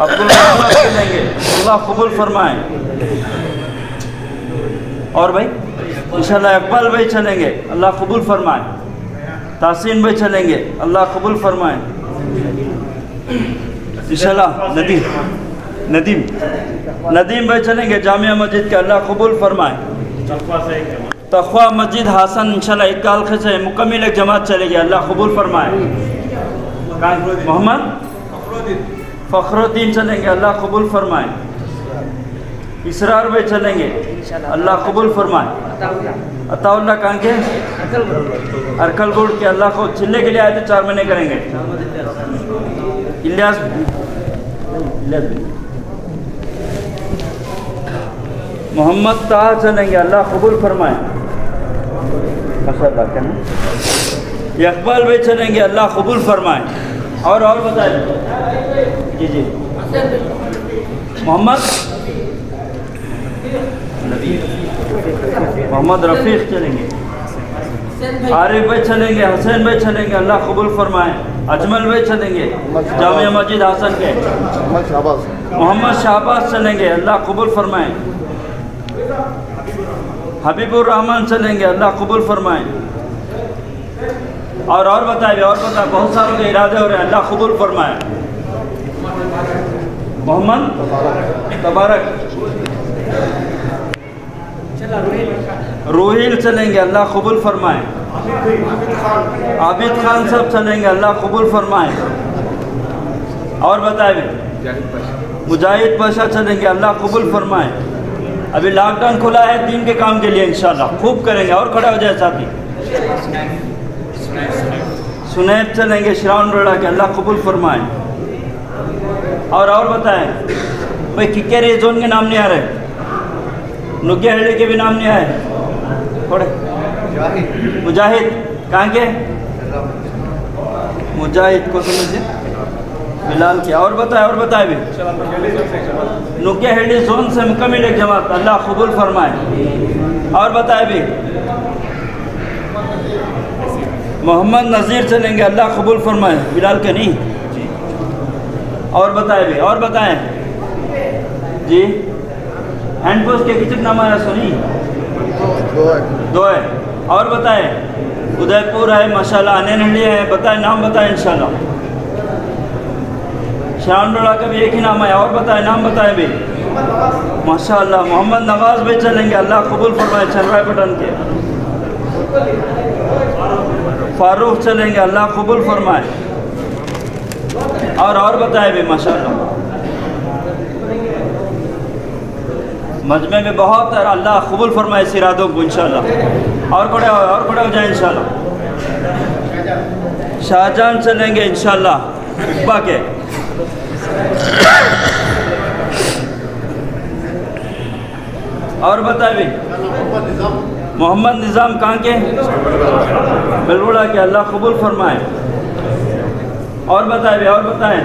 عبدالرحمن چلیں گے, اللہ قبول فرمائے. اور بھائی انشاءاللہ اقبال بھائی چلیں گے, اللہ قبول فرمائے. تحسین بھائی چلیں گے, اللہ قبول فرمائے. انشاءاللہ ندیم بھائی چلیں گے جامعہ مسجد کے, اللہ قبول فرمائے. تقوی مسجد حسن انشاءاللہ اکالخے سے مکمل ایک جماعت چلے گی, اللہ قبول فرمائے. محمد فخر الدین چلیں گے, اللہ قبول فرمائے. اسرار بھائی چلیں گے, اللہ قبول فرمائے. عطا اللہ کہاں کے ارکل گوڑ کے, اللہ کو چلے کے لیے آئے تھے, 4 مہینے کریں گے. الیاس محمد طاہر چلیں گے, اللہ قبول فرمائے. اقبال بھائی چلیں گے, اللہ قبول فرمائے. اور بتائیں. جی محمد رفیق چلیں گے. عارف بھائی چلیں گے, حسین بھائی چلیں گے, اللہ قبول فرمائے. اجمل بھائی چلیں گے جامعہ مسجد حسن کے. محمد شہباز چلیں گے, اللہ قبول فرمائے. حبیب الرحمن چلیں گے, اللہ قبول فرمائے. اور بتائیں, بہت ساروں کے ارادے ہو رہے ہیں, اللہ قبول فرمائے. محمد تبارک روحیل چلیں گے, اللہ قبول فرمائے. عابد خان صاحب چلیں گے, اللہ قبول فرمائے. اور بتائیں. مجاہد پاشا چلیں گے, اللہ قبول فرمائے. ابھی لاک ڈاؤن کھلا ہے دین کے کام کے لیے, انشاءاللہ خوب کریں گے. اور کھڑے ہو جائے ساتھی. سنیب چلیں گے شراون روڑا کے, اللہ قبول فرمائے. اور بتائیں. بھائی ککیری زون کے نام نہیں آ رہے, نگے ہڑی کے بھی نام نہیں آئے. تھوڑے مجاہد کہاں کے مجاہد کو سمجھے بلال کیا. اور بتائے بھی. نگے ہڑی زون سے مکمل ایک جماعت, اللہ قبول فرمائے. اور بتائے بھی. محمد نذیر چلیں گے, اللہ قبول فرمائے. بلال کے نہیں. اور بتائے بھی. اور بتائیں. جی ہینڈ پوسٹ کے کتنے نام آیا سنی؟ 2 ہے. اور بتائیں. ادے پور ہے ماشاءاللہ, آنے نڈی ہے, بتائیں نام بتائیں انشاءاللہ. شان ڈوڑا کا بھی ایک ہی نام آیا. اور بتائیں نام بتائیں بھی. ماشاءاللہ محمد نواز بھی چلیں گے, اللہ قبول فرمائے. چھنرائے پٹن کے. فاروق چلیں گے, اللہ قبول فرمائے. اور بتائیں بھی ماشاءاللہ. مجمع میں بہت ہے, اللہ قبول فرمائے اس ارادوں کو انشاءاللہ. اور کھڑے ہو جائیں انشاءاللہ. شاہجہان چلیں گے انشاءاللہ اقبا کے. اور بتائیں بھی. محمد نظام کہاں کے بلوڑا کے, اللہ قبول فرمائے. اور بتائیں بھی. اور بتائیں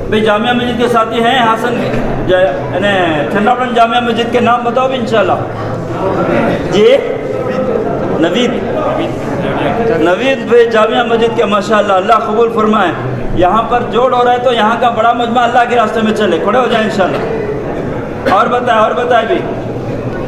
بھئی جامعہ مسجد کے ساتھی ہیں حسن چندراپن جامعہ مسجد کے نام بتاؤ بھی انشاءاللہ. جی نوید بھائی جامعہ مسجد کے ماشاءاللہ, اللہ قبول فرمائے. یہاں پر جوڑ ہو رہا ہے تو یہاں کا بڑا مجمع اللہ کے راستے میں چلے, کھڑے ہو جائیں انشاءاللہ. اور بتائیں بھی.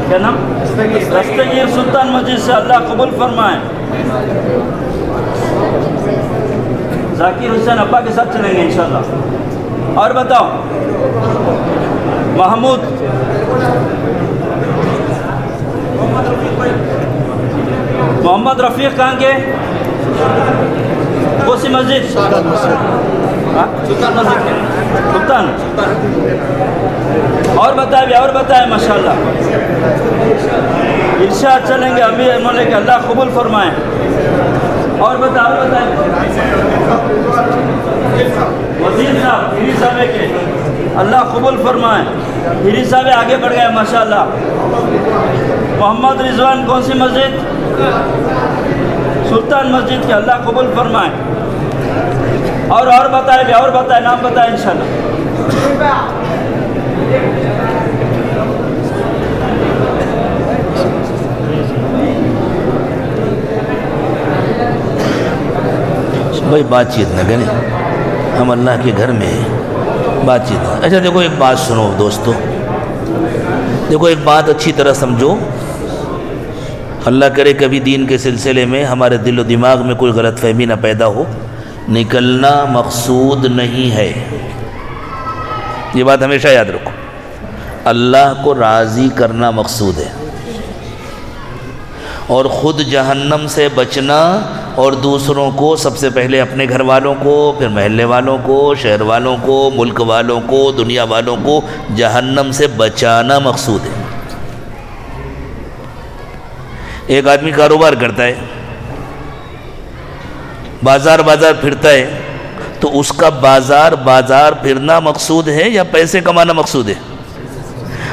کیا نام؟ دستگیر سلطان مسجد سے، اللہ قبول فرمائیں۔ ذاکر حسین ابا کے ساتھ چلیں گے انشاءاللہ۔ اور بتاؤ محمود، محمد رفیق کہاں کے؟ کون سی مسجد؟ سلطان مسجد سلطان۔ اور بتائیں ماشاءاللہ، ارشاد چلیں گے امیر ملک، اللہ قبول فرمائیں۔ اور بتائیں وزیر صاحب، ہیری صاحب کے، اللہ قبول فرمائیں۔ ہیری صاحب آگے بڑھ گئے ماشاءاللہ۔ محمد رضوان کون سی مسجد؟ سلطان مسجد کے، اللہ قبول فرمائیں۔ اور بتائیں نام بتائیں انشاءاللہ۔ بھائی بات چیت نہ کریں، ہم اللہ کے گھر میں ہیں، بات چیت نہ۔ اچھا دیکھو ایک بات سنو دوستو، دیکھو ایک بات اچھی طرح سمجھو، اللہ کرے کبھی دین کے سلسلے میں ہمارے دل و دماغ میں کوئی غلط فہمی نہ پیدا ہو۔ نکلنا مقصود نہیں ہے، یہ بات ہمیشہ یاد رکھو۔ اللہ کو راضی کرنا مقصود ہے، اور خود جہنم سے بچنا، اور دوسروں کو، سب سے پہلے اپنے گھر والوں کو، پھر محلے والوں کو، شہر والوں کو، ملک والوں کو، دنیا والوں کو جہنم سے بچانا مقصود ہے۔ ایک آدمی کاروبار کرتا ہے، بازار پھرتا ہے، تو اس کا بازار پھرنا مقصود ہے یا پیسے کمانا مقصود ہے؟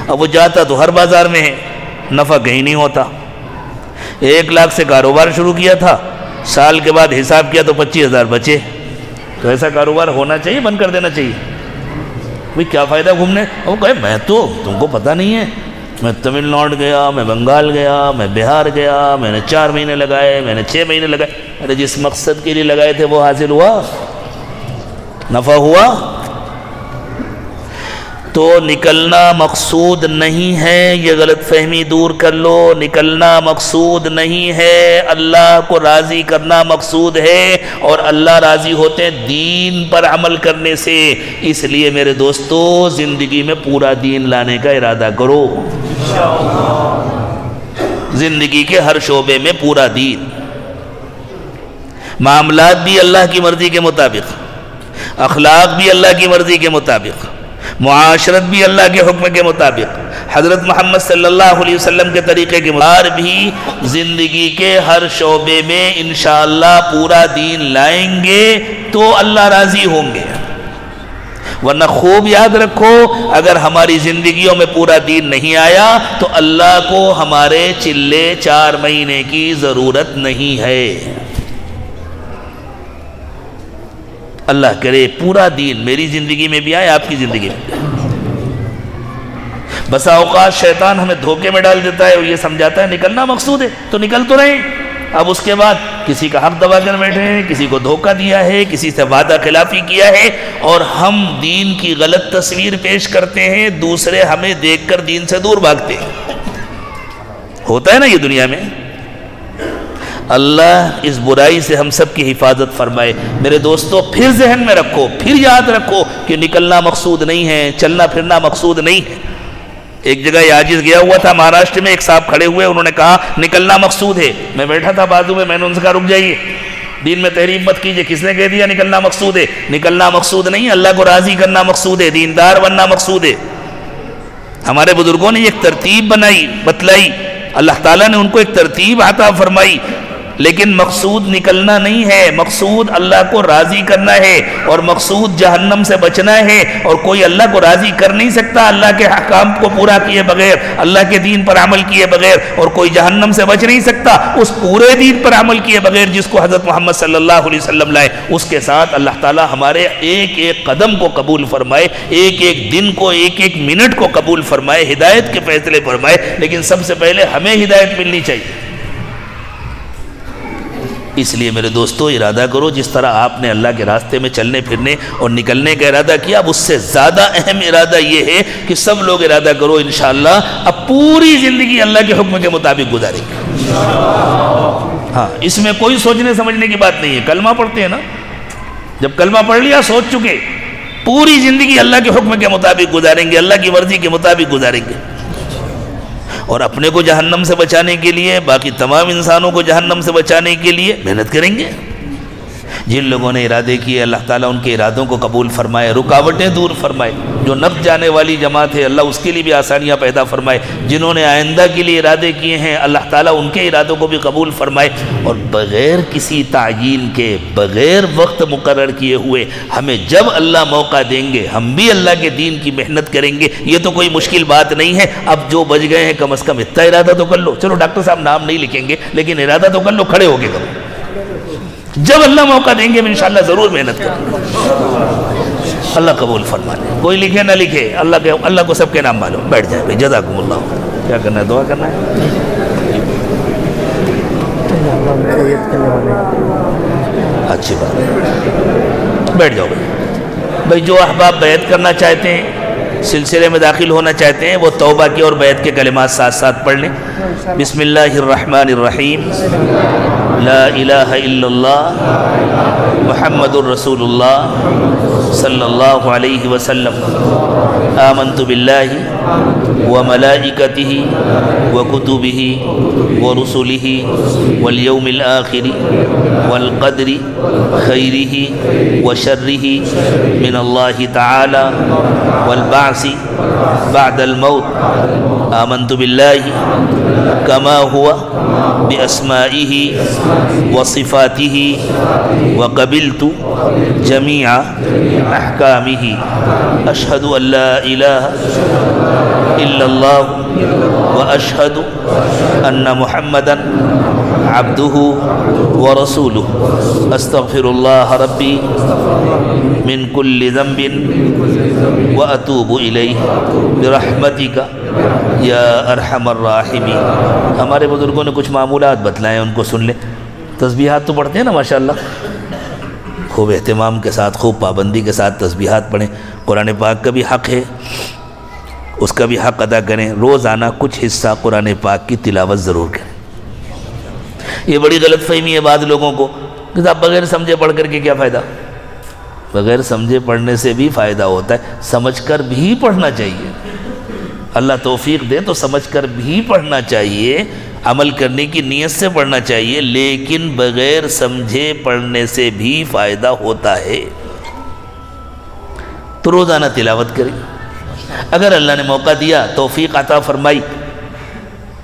اب وہ جاتا تو ہر بازار میں ہے، نفع کہیں نہیں ہوتا۔ 1 لاکھ سے کاروبار شروع کیا تھا، سال کے بعد حساب کیا تو 25,000 بچے۔ تو ایسا کاروبار ہونا چاہیے، بند کر دینا چاہیے؟ بھئی کیا فائدہ گھومنے؟ وہ کہے میں تو، تم کو پتہ نہیں ہے، میں تمل ناڈو گیا، میں بنگال گیا، میں بہار گیا، میں نے 4 مہینے لگائے، میں نے 6 مہینے لگائے۔ ارے جس مقصد کے لیے لگائے تھے وہ حاصل ہوا؟ نفع ہوا؟ تو نکلنا مقصود نہیں ہے، یہ غلط فہمی دور کر لو۔ نکلنا مقصود نہیں ہے، اللہ کو راضی کرنا مقصود ہے، اور اللہ راضی ہوتے ہیں دین پر عمل کرنے سے۔ اس لیے میرے دوستو، زندگی میں پورا دین لانے کا ارادہ کرو، زندگی کے ہر شعبے میں پورا دین۔ معاملات بھی اللہ کی مرضی کے مطابق، اخلاق بھی اللہ کی مرضی کے مطابق، معاشرت بھی اللہ کے حکم کے مطابق، حضرت محمد صلی اللہ علیہ وسلم کے طریقے کے مطابق بھی زندگی کے ہر شعبے میں انشاءاللہ پورا دین لائیں گے تو اللہ راضی ہوں گے۔ ورنہ خوب یاد رکھو، اگر ہماری زندگیوں میں پورا دین نہیں آیا تو اللہ کو ہمارے چلے 4 مہینے کی ضرورت نہیں ہے۔ اللہ کرے پورا دین میری زندگی میں بھی آئے، آپ کی زندگی میں بھی آئے۔ بسا اوقات شیطان ہمیں دھوکے میں ڈال دیتا ہے، اور یہ سمجھاتا ہے نکلنا مقصود ہے تو نکل تو رہے، اب اس کے بعد کسی کا حق دبا کر بیٹھے ہیں، کسی کو دھوکہ دیا ہے، کسی سے وعدہ خلافی کیا ہے، اور ہم دین کی غلط تصویر پیش کرتے ہیں، دوسرے ہمیں دیکھ کر دین سے دور بھاگتے ہیں۔ ہوتا ہے نا یہ دنیا میں۔ اللہ اس برائی سے ہم سب کی حفاظت فرمائے۔ میرے دوستو پھر ذہن میں رکھو، پھر یاد رکھو کہ نکلنا مقصود نہیں ہے، چلنا پھرنا مقصود نہیں ہے۔ ایک جگہ یہ عاجز گیا ہوا تھا مہاراشٹر میں، ایک صاحب کھڑے ہوئے، انہوں نے کہا نکلنا مقصود ہے۔ میں بیٹھا تھا بازو میں نے ان سے کہا رک جائیے، دین میں تحریف مت کیجئے، کس نے کہہ دیا نکلنا مقصود ہے؟ نکلنا مقصود نہیں، اللہ کو راضی کرنا مقصود ہے، دیندار بننا مقصود ہے۔ ہمارے بزرگوں نے ایک ترتیب بنائی، بتلائی، اللہ تعالیٰ نے ان کو ایک ترتیب عطا فرمائی، لیکن مقصود نکلنا نہیں ہے، مقصود اللہ کو راضی کرنا ہے، اور مقصود جہنم سے بچنا ہے۔ اور کوئی اللہ کو راضی کر نہیں سکتا اللہ کے احکام کو پورا کیے بغیر، اللہ کے دین پر عمل کیے بغیر، اور کوئی جہنم سے بچ نہیں سکتا اس پورے دین پر عمل کیے بغیر جس کو حضرت محمد صلی اللہ علیہ وسلم لائے۔ اس کے ساتھ اللہ تعالیٰ ہمارے ایک ایک قدم کو قبول فرمائے، ایک ایک دن کو، ایک ایک منٹ کو قبول فرمائے، ہدایت کے فیصلے فرمائے۔ لیکن سب سے پہلے ہمیں ہدایت ملنی چاہیے۔ اس لیے میرے دوستو ارادہ کرو، جس طرح آپ نے اللہ کے راستے میں چلنے پھرنے اور نکلنے کا ارادہ کیا، اب اس سے زیادہ اہم ارادہ یہ ہے کہ سب لوگ ارادہ کرو انشاءاللہ اب پوری زندگی اللہ کے حکم کے مطابق گزاریں گے۔ ہاں، اس میں کوئی سوچنے سمجھنے کی بات نہیں ہے۔ کلمہ پڑھتے ہیں نا، جب کلمہ پڑھ لیا سوچ چکے، پوری زندگی اللہ کے حکم کے مطابق گزاریں گے، اللہ کی مرضی کے مطابق گزاریں گے، اور اپنے کو جہنم سے بچانے کے لیے، باقی تمام انسانوں کو جہنم سے بچانے کے لیے محنت کریں گے۔ جن لوگوں نے ارادے کیے اللہ تعالیٰ ان کے ارادوں کو قبول فرمائے، رکاوٹیں دور فرمائے۔ جو نب جانے والی جماعت ہے اللہ اس کے لیے بھی آسانیاں پیدا فرمائے۔ جنہوں نے آئندہ کے لیے ارادے کیے ہیں اللہ تعالیٰ ان کے ارادوں کو بھی قبول فرمائے، اور بغیر کسی تعیین کے، بغیر وقت مقرر کیے ہوئے ہمیں جب اللہ موقع دیں گے ہم بھی اللہ کے دین کی محنت کریں گے۔ یہ تو کوئی مشکل بات نہیں ہے۔ اب جو بچ گئے ہیں کم از کم اتنا ارادہ تو کر لو۔ چلو ڈاکٹر صاحب نام نہیں لکھیں گے لیکن ارادہ تو کر لو، کھڑے ہو کے کرو۔ جب اللہ موقع دیں گے انشاءاللہ ضرور محنت کریں۔ اللہ قبول فرما لے، کوئی لکھے نہ لکھے، اللہ کو سب کے نام معلوم۔ بیٹھ جائیں بھائی، جزاکم اللہ۔ کیا کرنا ہے؟ دعا کرنا ہے۔ اچھی بات ہے، بیٹھ جاؤ بھائی۔ جو احباب بیعت کرنا چاہتے ہیں، سلسلے میں داخل ہونا چاہتے ہیں، وہ توبہ کی اور بیعت کے کلمات ساتھ ساتھ پڑھ لیں۔ بسم اللہ الرحمن الرحیم، لا الہ الا اللہ محمد الرسول اللہ صلی اللہ علیہ وسلم، آمنت باللہ وملائکتہ وکتبہ ورسلہ والیوم الآخر والقدر خیرہ وشرہ من اللہ تعالی والبعث بعد الموت، آمنت باللہ کما ہوا بأسمائہ وصفاتہ وقبلت جمیع احکامہ، اشہد ان لا الہ الا اللہ واشہد ان محمدا عبدہ ورسولہ، استغفر اللہ ربی من کل ذنب واتوب الیہ برحمتک یا ارحم الراحمین۔ ہمارے بزرگوں نے کچھ معمولات بتلائے، ان کو سن لیں۔ تسبیحات تو پڑھتے ہیں نا ماشاءاللہ، خوب اہتمام کے ساتھ، خوب پابندی کے ساتھ تسبیحات پڑھیں۔ قرآن پاک کا بھی حق ہے، اس کا بھی حق ادا کریں۔ روزانہ کچھ حصہ قرآن پاک کی تلاوت ضرور کریں۔ یہ بڑی غلط فہمی ہے بعض لوگوں کو کہ صاحب بغیر سمجھے پڑھ کر کے کیا فائدہ؟ بغیر سمجھے پڑھنے سے بھی فائدہ ہوتا ہے، سمجھ کر بھی پڑھنا چاہیے۔ اللہ توفیق دے تو سمجھ کر بھی پڑھنا چاہیے، عمل کرنے کی نیت سے پڑھنا چاہیے، لیکن بغیر سمجھے پڑھنے سے بھی فائدہ ہوتا ہے۔ تو روزانہ تلاوت کریں۔ اگر اللہ نے موقع دیا، توفیق عطا فرمائی،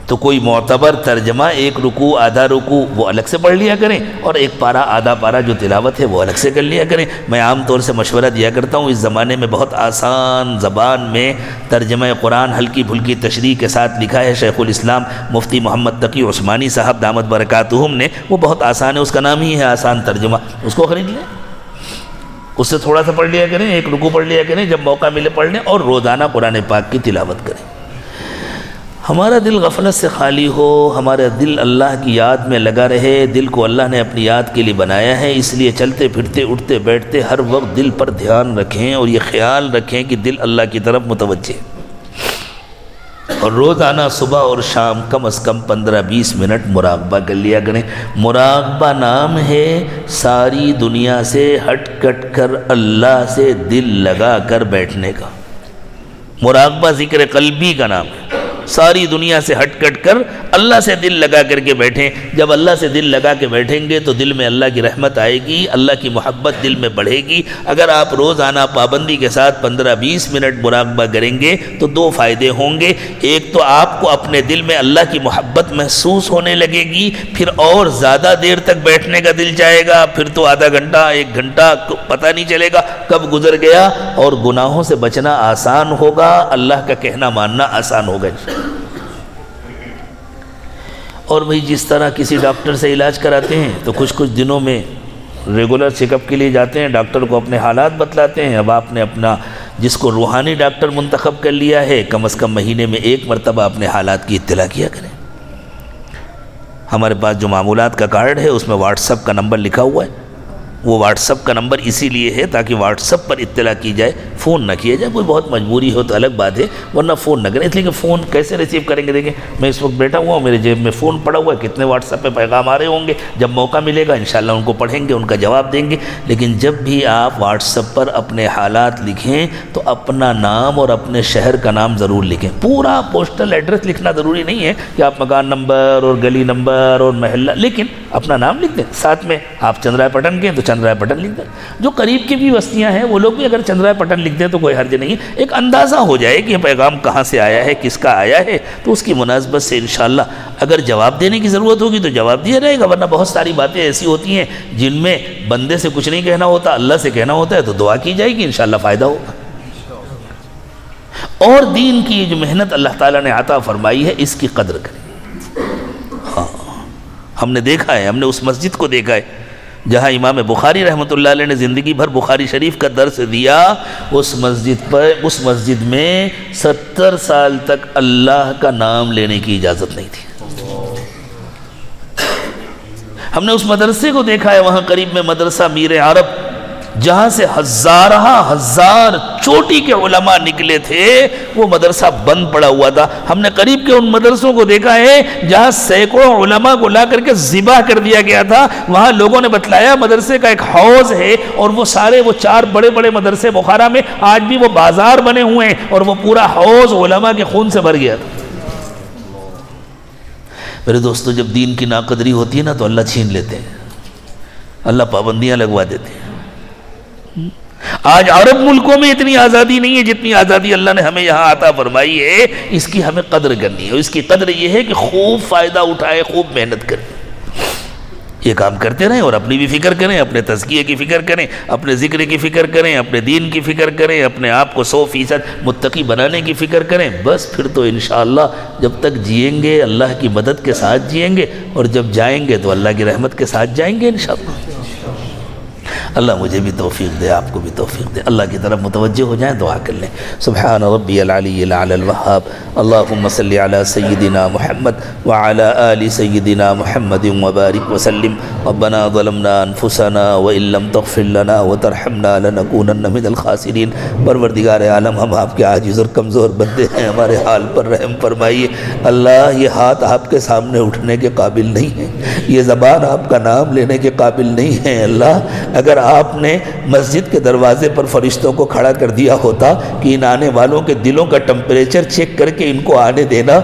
تو کوئی معتبر ترجمہ، ایک رکوع آدھا رکوع وہ الگ سے پڑھ لیا کریں، اور ایک پارہ آدھا پارہ جو تلاوت ہے وہ الگ سے کر لیا کریں۔ میں عام طور سے مشورہ دیا کرتا ہوں، اس زمانے میں بہت آسان زبان میں ترجمہ قرآن ہلکی پھلکی تشریح کے ساتھ لکھا ہے شیخ الاسلام مفتی محمد تقی عثمانی صاحب دامت برکاتہم نے، وہ بہت آسان ہے، اس کا نام ہی ہے آسان ترجمہ، اس کو خرید لیں، اس سے تھوڑا سا پڑھ لیا کریں، ایک رکوع پڑھ لیا کریں، جب موقع ملے پڑھ لیں، اور روزانہ قرآن پاک کی تلاوت کریں۔ ہمارا دل غفلت سے خالی ہو، ہمارا دل اللہ کی یاد میں لگا رہے۔ دل کو اللہ نے اپنی یاد کے لیے بنایا ہے، اس لیے چلتے پھرتے اٹھتے بیٹھتے ہر وقت دل پر دھیان رکھیں، اور یہ خیال رکھیں کہ دل اللہ کی طرف متوجہ ہے۔ اور روزانہ صبح اور شام کم از کم 15-20 منٹ مراقبہ کر لیا کریں۔ مراقبہ نام ہے ساری دنیا سے ہٹ کٹ کر اللہ سے دل لگا کر بیٹھنے کا۔ مراقبہ ذکر قلبی کا نام ہے، ساری دنیا سے ہٹ کٹ کر اللہ سے دل لگا کر کے بیٹھیں۔ جب اللہ سے دل لگا کے بیٹھیں گے تو دل میں اللہ کی رحمت آئے گی، اللہ کی محبت دل میں بڑھے گی۔ اگر آپ روزانہ پابندی کے ساتھ 15-20 منٹ مراقبہ کریں گے تو دو فائدے ہوں گے۔ ایک تو آپ کو اپنے دل میں اللہ کی محبت محسوس ہونے لگے گی، پھر اور زیادہ دیر تک بیٹھنے کا دل چاہے گا، پھر تو آدھا گھنٹہ 1 گھنٹہ پتہ نہیں چلے گا کب گزر گیا، اور گناہوں سے بچنا آسان ہوگا، اللہ کا کہنا ماننا آسان ہوگا۔ اور بھئی جس طرح کسی ڈاکٹر سے علاج کراتے ہیں تو کچھ دنوں میں ریگولر چیک اپ کے لیے جاتے ہیں، ڈاکٹر کو اپنے حالات بتلاتے ہیں۔ اب آپ نے اپنا جس کو روحانی ڈاکٹر منتخب کر لیا ہے، کم از کم مہینے میں 1 مرتبہ اپنے حالات کی اطلاع کیا کریں۔ ہمارے پاس جو معمولات کا کارڈ ہے اس میں واٹس ایپ کا نمبر لکھا ہوا ہے، وہ واٹس ایپ کا نمبر اسی لیے ہے تاکہ واٹس ایپ پر اطلاع کی جائے، فون نہ کیا جائے۔ کوئی بہت مجبوری ہو تو الگ بات ہے، ورنہ فون نہ کریں، اس لیے کہ فون کیسے ریسیو کریں گے؟ دیکھیں میں اس وقت بیٹھا ہوا ہوں، میرے جیب میں فون پڑا ہوا ہے، کتنے واٹس ایپ پہ پیغام آ رہے ہوں گے، جب موقع ملے گا انشاءاللہ ان کو پڑھیں گے، ان کا جواب دیں گے۔ لیکن جب بھی آپ واٹس ایپ پر اپنے حالات لکھیں تو اپنا نام اور اپنے شہر کا نام ضرور لکھیں، پورا پوسٹل ایڈریس لکھنا ضروری نہیں ہے کہ آپ مکان نمبر اور گلی نمبر اور محلہ، لیکن اپنا نام لکھ دیں، ساتھ میں آپ چندرائے پٹن کے ہیں تو چندرائے پٹن لکھ دیں، جو قریب کی بھی بستیاں ہیں وہ لوگ بھی اگر چندرائے پٹن لکھ دیں تو کوئی حرج نہیں ہے، ایک اندازہ ہو جائے کہ یہ پیغام کہاں سے آیا ہے، کس کا آیا ہے، تو اس کی مناسبت سے انشاءاللہ اگر جواب دینے کی ضرورت ہوگی تو جواب دیا جائے گا، ورنہ بہت ساری باتیں ایسی ہوتی ہیں جن میں بندے سے کچھ نہیں کہنا ہوتا، اللہ سے کہنا ہوتا ہے، تو دعا کی جائے گی، انشاءاللہ فائدہ ہوگا۔ اور دین کی جو محنت اللہ تعالیٰ نے عطا فرمائی ہے اس کی قدر کریں۔ ہاں ہم نے دیکھا ہے، ہم نے اس مسجد کو دیکھا ہے جہاں امام بخاری رحمۃ اللہ علیہ نے زندگی بھر بخاری شریف کا درس دیا، اس مسجد میں 70 سال تک اللہ کا نام لینے کی اجازت نہیں تھی۔ ہم نے اس مدرسے کو دیکھا ہے، وہاں قریب میں مدرسہ میر عرب، جہاں سے ہزار چوٹی کے علماء نکلے تھے، وہ مدرسہ بند پڑا ہوا تھا۔ ہم نے قریب کے ان مدرسوں کو دیکھا ہے جہاں سینکڑوں علماء کو لا کر کے ذبح کر دیا گیا تھا، وہاں لوگوں نے بتلایا مدرسے کا ایک حوض ہے، اور وہ 4 بڑے بڑے مدرسے بخارا میں آج بھی وہ بازار بنے ہوئے ہیں، اور وہ پورا حوض علماء کے خون سے بھر گیا تھا۔ میرے دوستو، جب دین کی ناقدری ہوتی ہے نا تو اللہ چھین لیتے ہیں، اللہ پابندیاں لگوا دیتے ہیں۔ آج عرب ملکوں میں اتنی آزادی نہیں ہے جتنی آزادی اللہ نے ہمیں یہاں عطا فرمائی ہے، اس کی ہمیں قدر کرنی ہے۔ اس کی قدر یہ ہے کہ خوب فائدہ اٹھائے، خوب محنت کریں، یہ کام کرتے رہیں، اور اپنی بھی فکر کریں، اپنے تزکیے کی فکر کریں، اپنے ذکر کی فکر کریں، اپنے دین کی فکر کریں، اپنے آپ کو 100% متقی بنانے کی فکر کریں۔ بس پھر تو انشاءاللہ جب تک جئیں گے اللہ کی مدد کے ساتھ جئیں گے، اور جب جائیں گے تو اللہ کی رحمت کے ساتھ جائیں گے انشاءاللہ۔ اللہ مجھے بھی توفیق دے، آپ کو بھی توفیق دے، اللہ کی طرف متوجہ ہو جائیں، دعا کر لیں۔ سبحان ربی العلی الاعلی الوہاب، اللہم صلی علی سیدنا محمد وعلی آل سیدنا محمد وبارک وسلم۔ ربنا ظلمنا انفسنا وان لم تغفر لنا وترحمنا لنکونن من الخاسرین۔ پروردگار عالم، ہم آپ کے عاجز اور کمزور بندے ہیں، ہمارے حال پر رحم فرمائیے۔ اللہ یہ ہاتھ آپ کے سامنے اٹھنے کے قابل نہیں ہے، یہ زبان آپ کا نام لینے کے قابل نہیں ہے۔ اللہ اگر آپ نے مسجد کے دروازے پر فرشتوں کو کھڑا کر دیا ہوتا کہ ان آنے والوں کے دلوں کا ٹمپریچر چیک کر کے ان کو آنے دینا،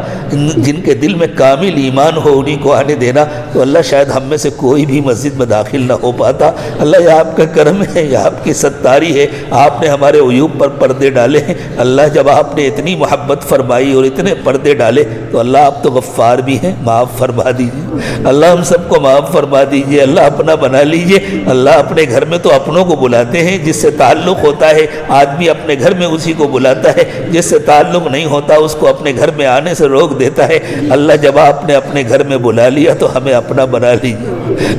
جن کے دل میں کامل ایمان ہو انہیں کو آنے دینا، تو اللہ شاید ہم میں سے کوئی بھی مسجد میں داخل نہ ہو پاتا۔ اللہ یہ آپ کا کرم ہے، یہ آپ کی ستاری ہے، آپ نے ہمارے عیوب پر پردے ڈالے ہیں۔ اللہ جب آپ نے اتنی محبت فرمائی اور اتنے پردے ڈالے تو اللہ آپ تو غفار بھی ہیں، معاف فرما دیجیے۔ اللہ ہم سب کو معاف فرما دیجیے، اللہ اپنا بنا لیجیے۔ اللہ اپنے گھر میں تو اپنوں کو بلاتے ہیں، جس سے تعلق ہوتا ہے آدمی اپنے گھر میں اسی کو بلاتا ہے، جس سے تعلق نہیں ہوتا اس کو اپنے گھر میں آنے سے روک دیتا ہے۔ اللہ جب آپ نے اپنے گھر میں بلا لیا تو ہمیں اپنا بنا لیجیے،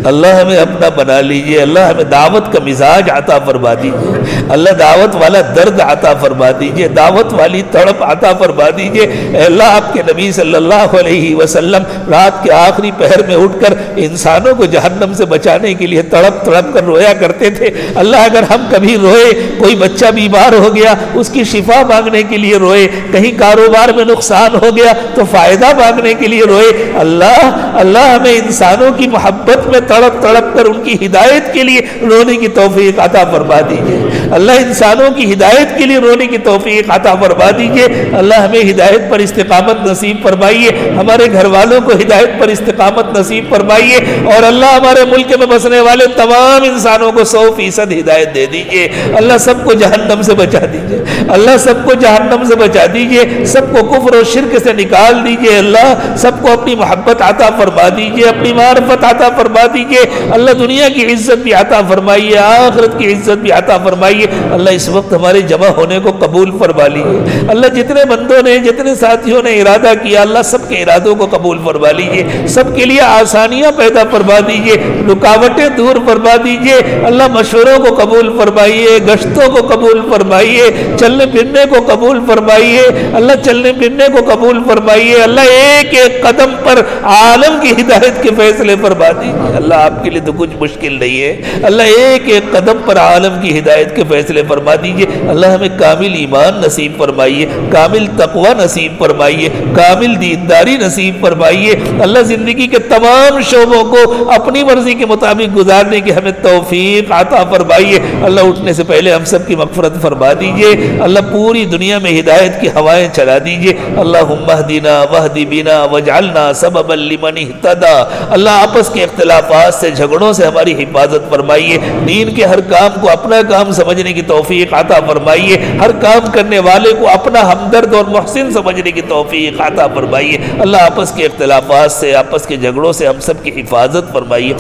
اللہ ہمیں اپنا بنا لیجیے۔ اللہ ہمیں دعوت کا مزاج عطا فرما دیجیے، اللہ دعوت والا درد عطا فرما دیجیے، دعوت والی تڑپ عطا فرما دیجیے۔ اے اللہ آپ کے نبی صلی اللہ علیہ وسلم رات کے آخری پہر میں اٹھ کر انسانوں کو جہنم سے بچانے کے لیے تڑپ تڑپ کر رویا کرتے تھے۔ اللہ اگر ہم کبھی روئے، کوئی بچہ بیمار ہو گیا اس کی شفا مانگنے کے لیے روئے، کہیں کاروبار میں نقصان ہو گیا تو فائدہ مانگنے کے لیے روئے، اللہ ہمیں انسانوں کی محبت میں تڑپ تڑپ کر ان کی ہدایت کے لیے رونے کی توفیق عطا فرما دیجیے۔ اللہ انسانوں کی ہدایت کے لیے رونے کی توفیق عطا فرما دیجیے۔ اللہ ہمیں ہدایت پر استقامت نصیب فرمائیے، ہمارے گھر والوں کو ہدایت پر استقامت نصیب فرمائیے، اور اللہ ہمارے ملک میں بسنے والے تمام انسانوں کو 100% ہدایت دے دیجیے۔ اللہ سب کو جہنم سے بچا دیجیے، اللہ سب کو جہنم سے بچا دیجیے، سب کو کفر و شرک سے نکال دیجیے۔ اللہ سب کو اپنی محبت عطا فرما دیجیے، اپنی معرفت عطا فرما فرما دیجئے، اللہ دنیا کی عزت بھی عطا فرمائیے، آخرت کی عزت بھی عطا فرمائیے، اللہ اس وقت ہمارے جمع ہونے کو قبول فرما لیجئے، اللہ جتنے بندوں نے جتنے ساتھیوں نے ارادہ کیا اللہ سب کے ارادوں کو قبول فرما لیجئے، سب کے لیے آسانیاں پیدا فرما دیجئے، رکاوٹیں دور فرما دیجئے، اللہ مشوروں کو قبول فرمائیے، گشتوں کو قبول فرمائیے، چلنے پھرنے کو قبول فرمائیے، اللہ چلنے پھرنے کو قبول فرمائیے، اللہ ایک ایک قدم پر عالم کی ہدایت کے فیصلے فرما دیجئے، اللہ آپ کے لیے تو کچھ مشکل نہیں ہے، اللہ ایک ایک قدم پر عالم کی ہدایت کے فیصلے فرما دیجئے، اللہ ہمیں کامل ایمان نصیب فرمائیے، کامل تقوی نصیب فرمائیے، کامل دینداری نصیب فرمائیے، اللہ زندگی کے تمام شعبوں کو اپنی مرضی کے مطابق گزارنے کی ہمیں توفیق عطا فرمائیے، اللہ اٹھنے سے پہلے ہم سب کی مغفرت فرما دیجئے، اللہ پوری دنیا میں ہدایت کی ہوائیں چلا دیجئے، اللہم اہدنا واہد بنا واجعلنا سببا لمن اہتدی، اللہ آپس کے اختلافات سے جھگڑوں سے ہماری حفاظت فرمائیے، دین کے ہر کام کو اپنا کام سمجھنے کی توفیق عطا فرمائیے، ہر کام کرنے والے کو اپنا ہمدرد اور محسن سمجھنے کی توفیق عطا فرمائیے، اللہ آپس کے اختلافات سے آپس کے جھگڑوں سے ہم سب کی حفاظت فرمائیے،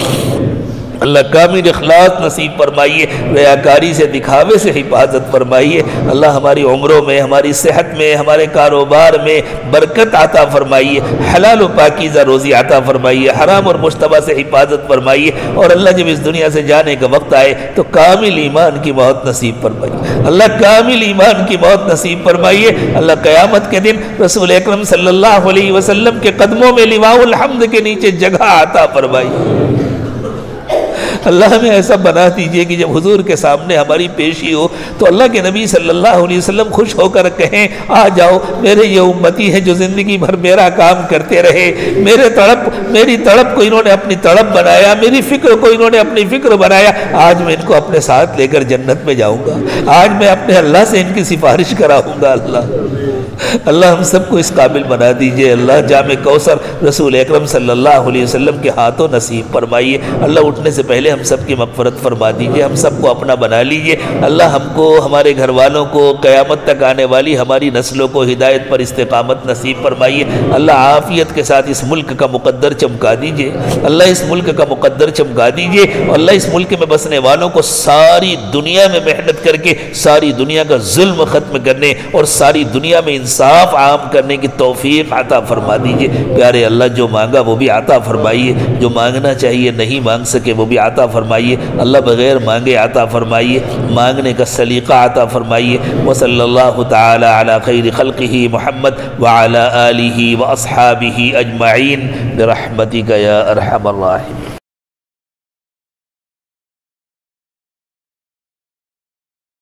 اللہ کامل اخلاص نصیب فرمائیے، ریاکاری سے دکھاوے سے حفاظت فرمائیے، اللہ ہماری عمروں میں ہماری صحت میں ہمارے کاروبار میں برکت عطا فرمائیے، حلال و پاکیزہ روزی عطا فرمائیے، حرام اور مشتبہ سے حفاظت فرمائیے، اور اللہ جب اس دنیا سے جانے کا وقت آئے تو کامل ایمان کی موت نصیب فرمائیے، اللہ کامل ایمان کی موت نصیب فرمائیے، اللہ قیامت کے دن رسول اکرم صلی اللہ علیہ وسلم کے قدموں میں لواء الحمد کے نیچے جگہ عطا فرمائیے، اللہ ہمیں ایسا بنا دیجئے کہ جب حضور کے سامنے ہماری پیشی ہو تو اللہ کے نبی صلی اللہ علیہ وسلم خوش ہو کر کہیں آ جاؤ میرے یہ امتی ہیں جو زندگی بھر میرا کام کرتے رہے، میری تڑپ کو انہوں نے اپنی تڑپ بنایا، میری فکر کو انہوں نے اپنی فکر بنایا، آج میں ان کو اپنے ساتھ لے کر جنت میں جاؤں گا، آج میں اپنے اللہ سے ان کی سفارش کراؤں گا، اللہ ہم سب کو اس قابل بنا دیجئے، اللہ جام کوثر رسول اکرم صلی اللہ علیہ وسلم کے ہاتھوں نصیب فرمائیے، اللہ اٹھنے سے پہلے ہم سب کی مغفرت فرما دیجئے، ہم سب کو اپنا بنا لیجئے، اللہ ہم کو ہمارے گھر والوں کو قیامت تک آنے والی ہماری نسلوں کو ہدایت پر استقامت نصیب فرمائیے، اللہ عافیت کے ساتھ اس ملک کا مقدر چمکا دیجئے، اللہ اس ملک کا مقدر چمکا دیجئے، اور اللہ اس ملک میں بسنے والوں کو ساری دنیا میں محنت کر کے ساری دنیا کا ظلم ختم کرنے اور ساری دنیا میں انصاف عام کرنے کی توفیق عطا فرما دیجئے، پیارے اللہ جو مانگا وہ بھی عطا فرمائیے، جو مانگنا چاہیے نہیں مانگ سکے وہ بھی عطا فرمائیے، اللہ بغیر مانگے عطا فرمائیے، مانگنے کا سلیقہ عطا فرمائیے، وصلی اللہ تعالی علی خیر خلقہ محمد وعلی آلہ واصحابہ اجمعین برحمتک یا ارحم الراحمین۔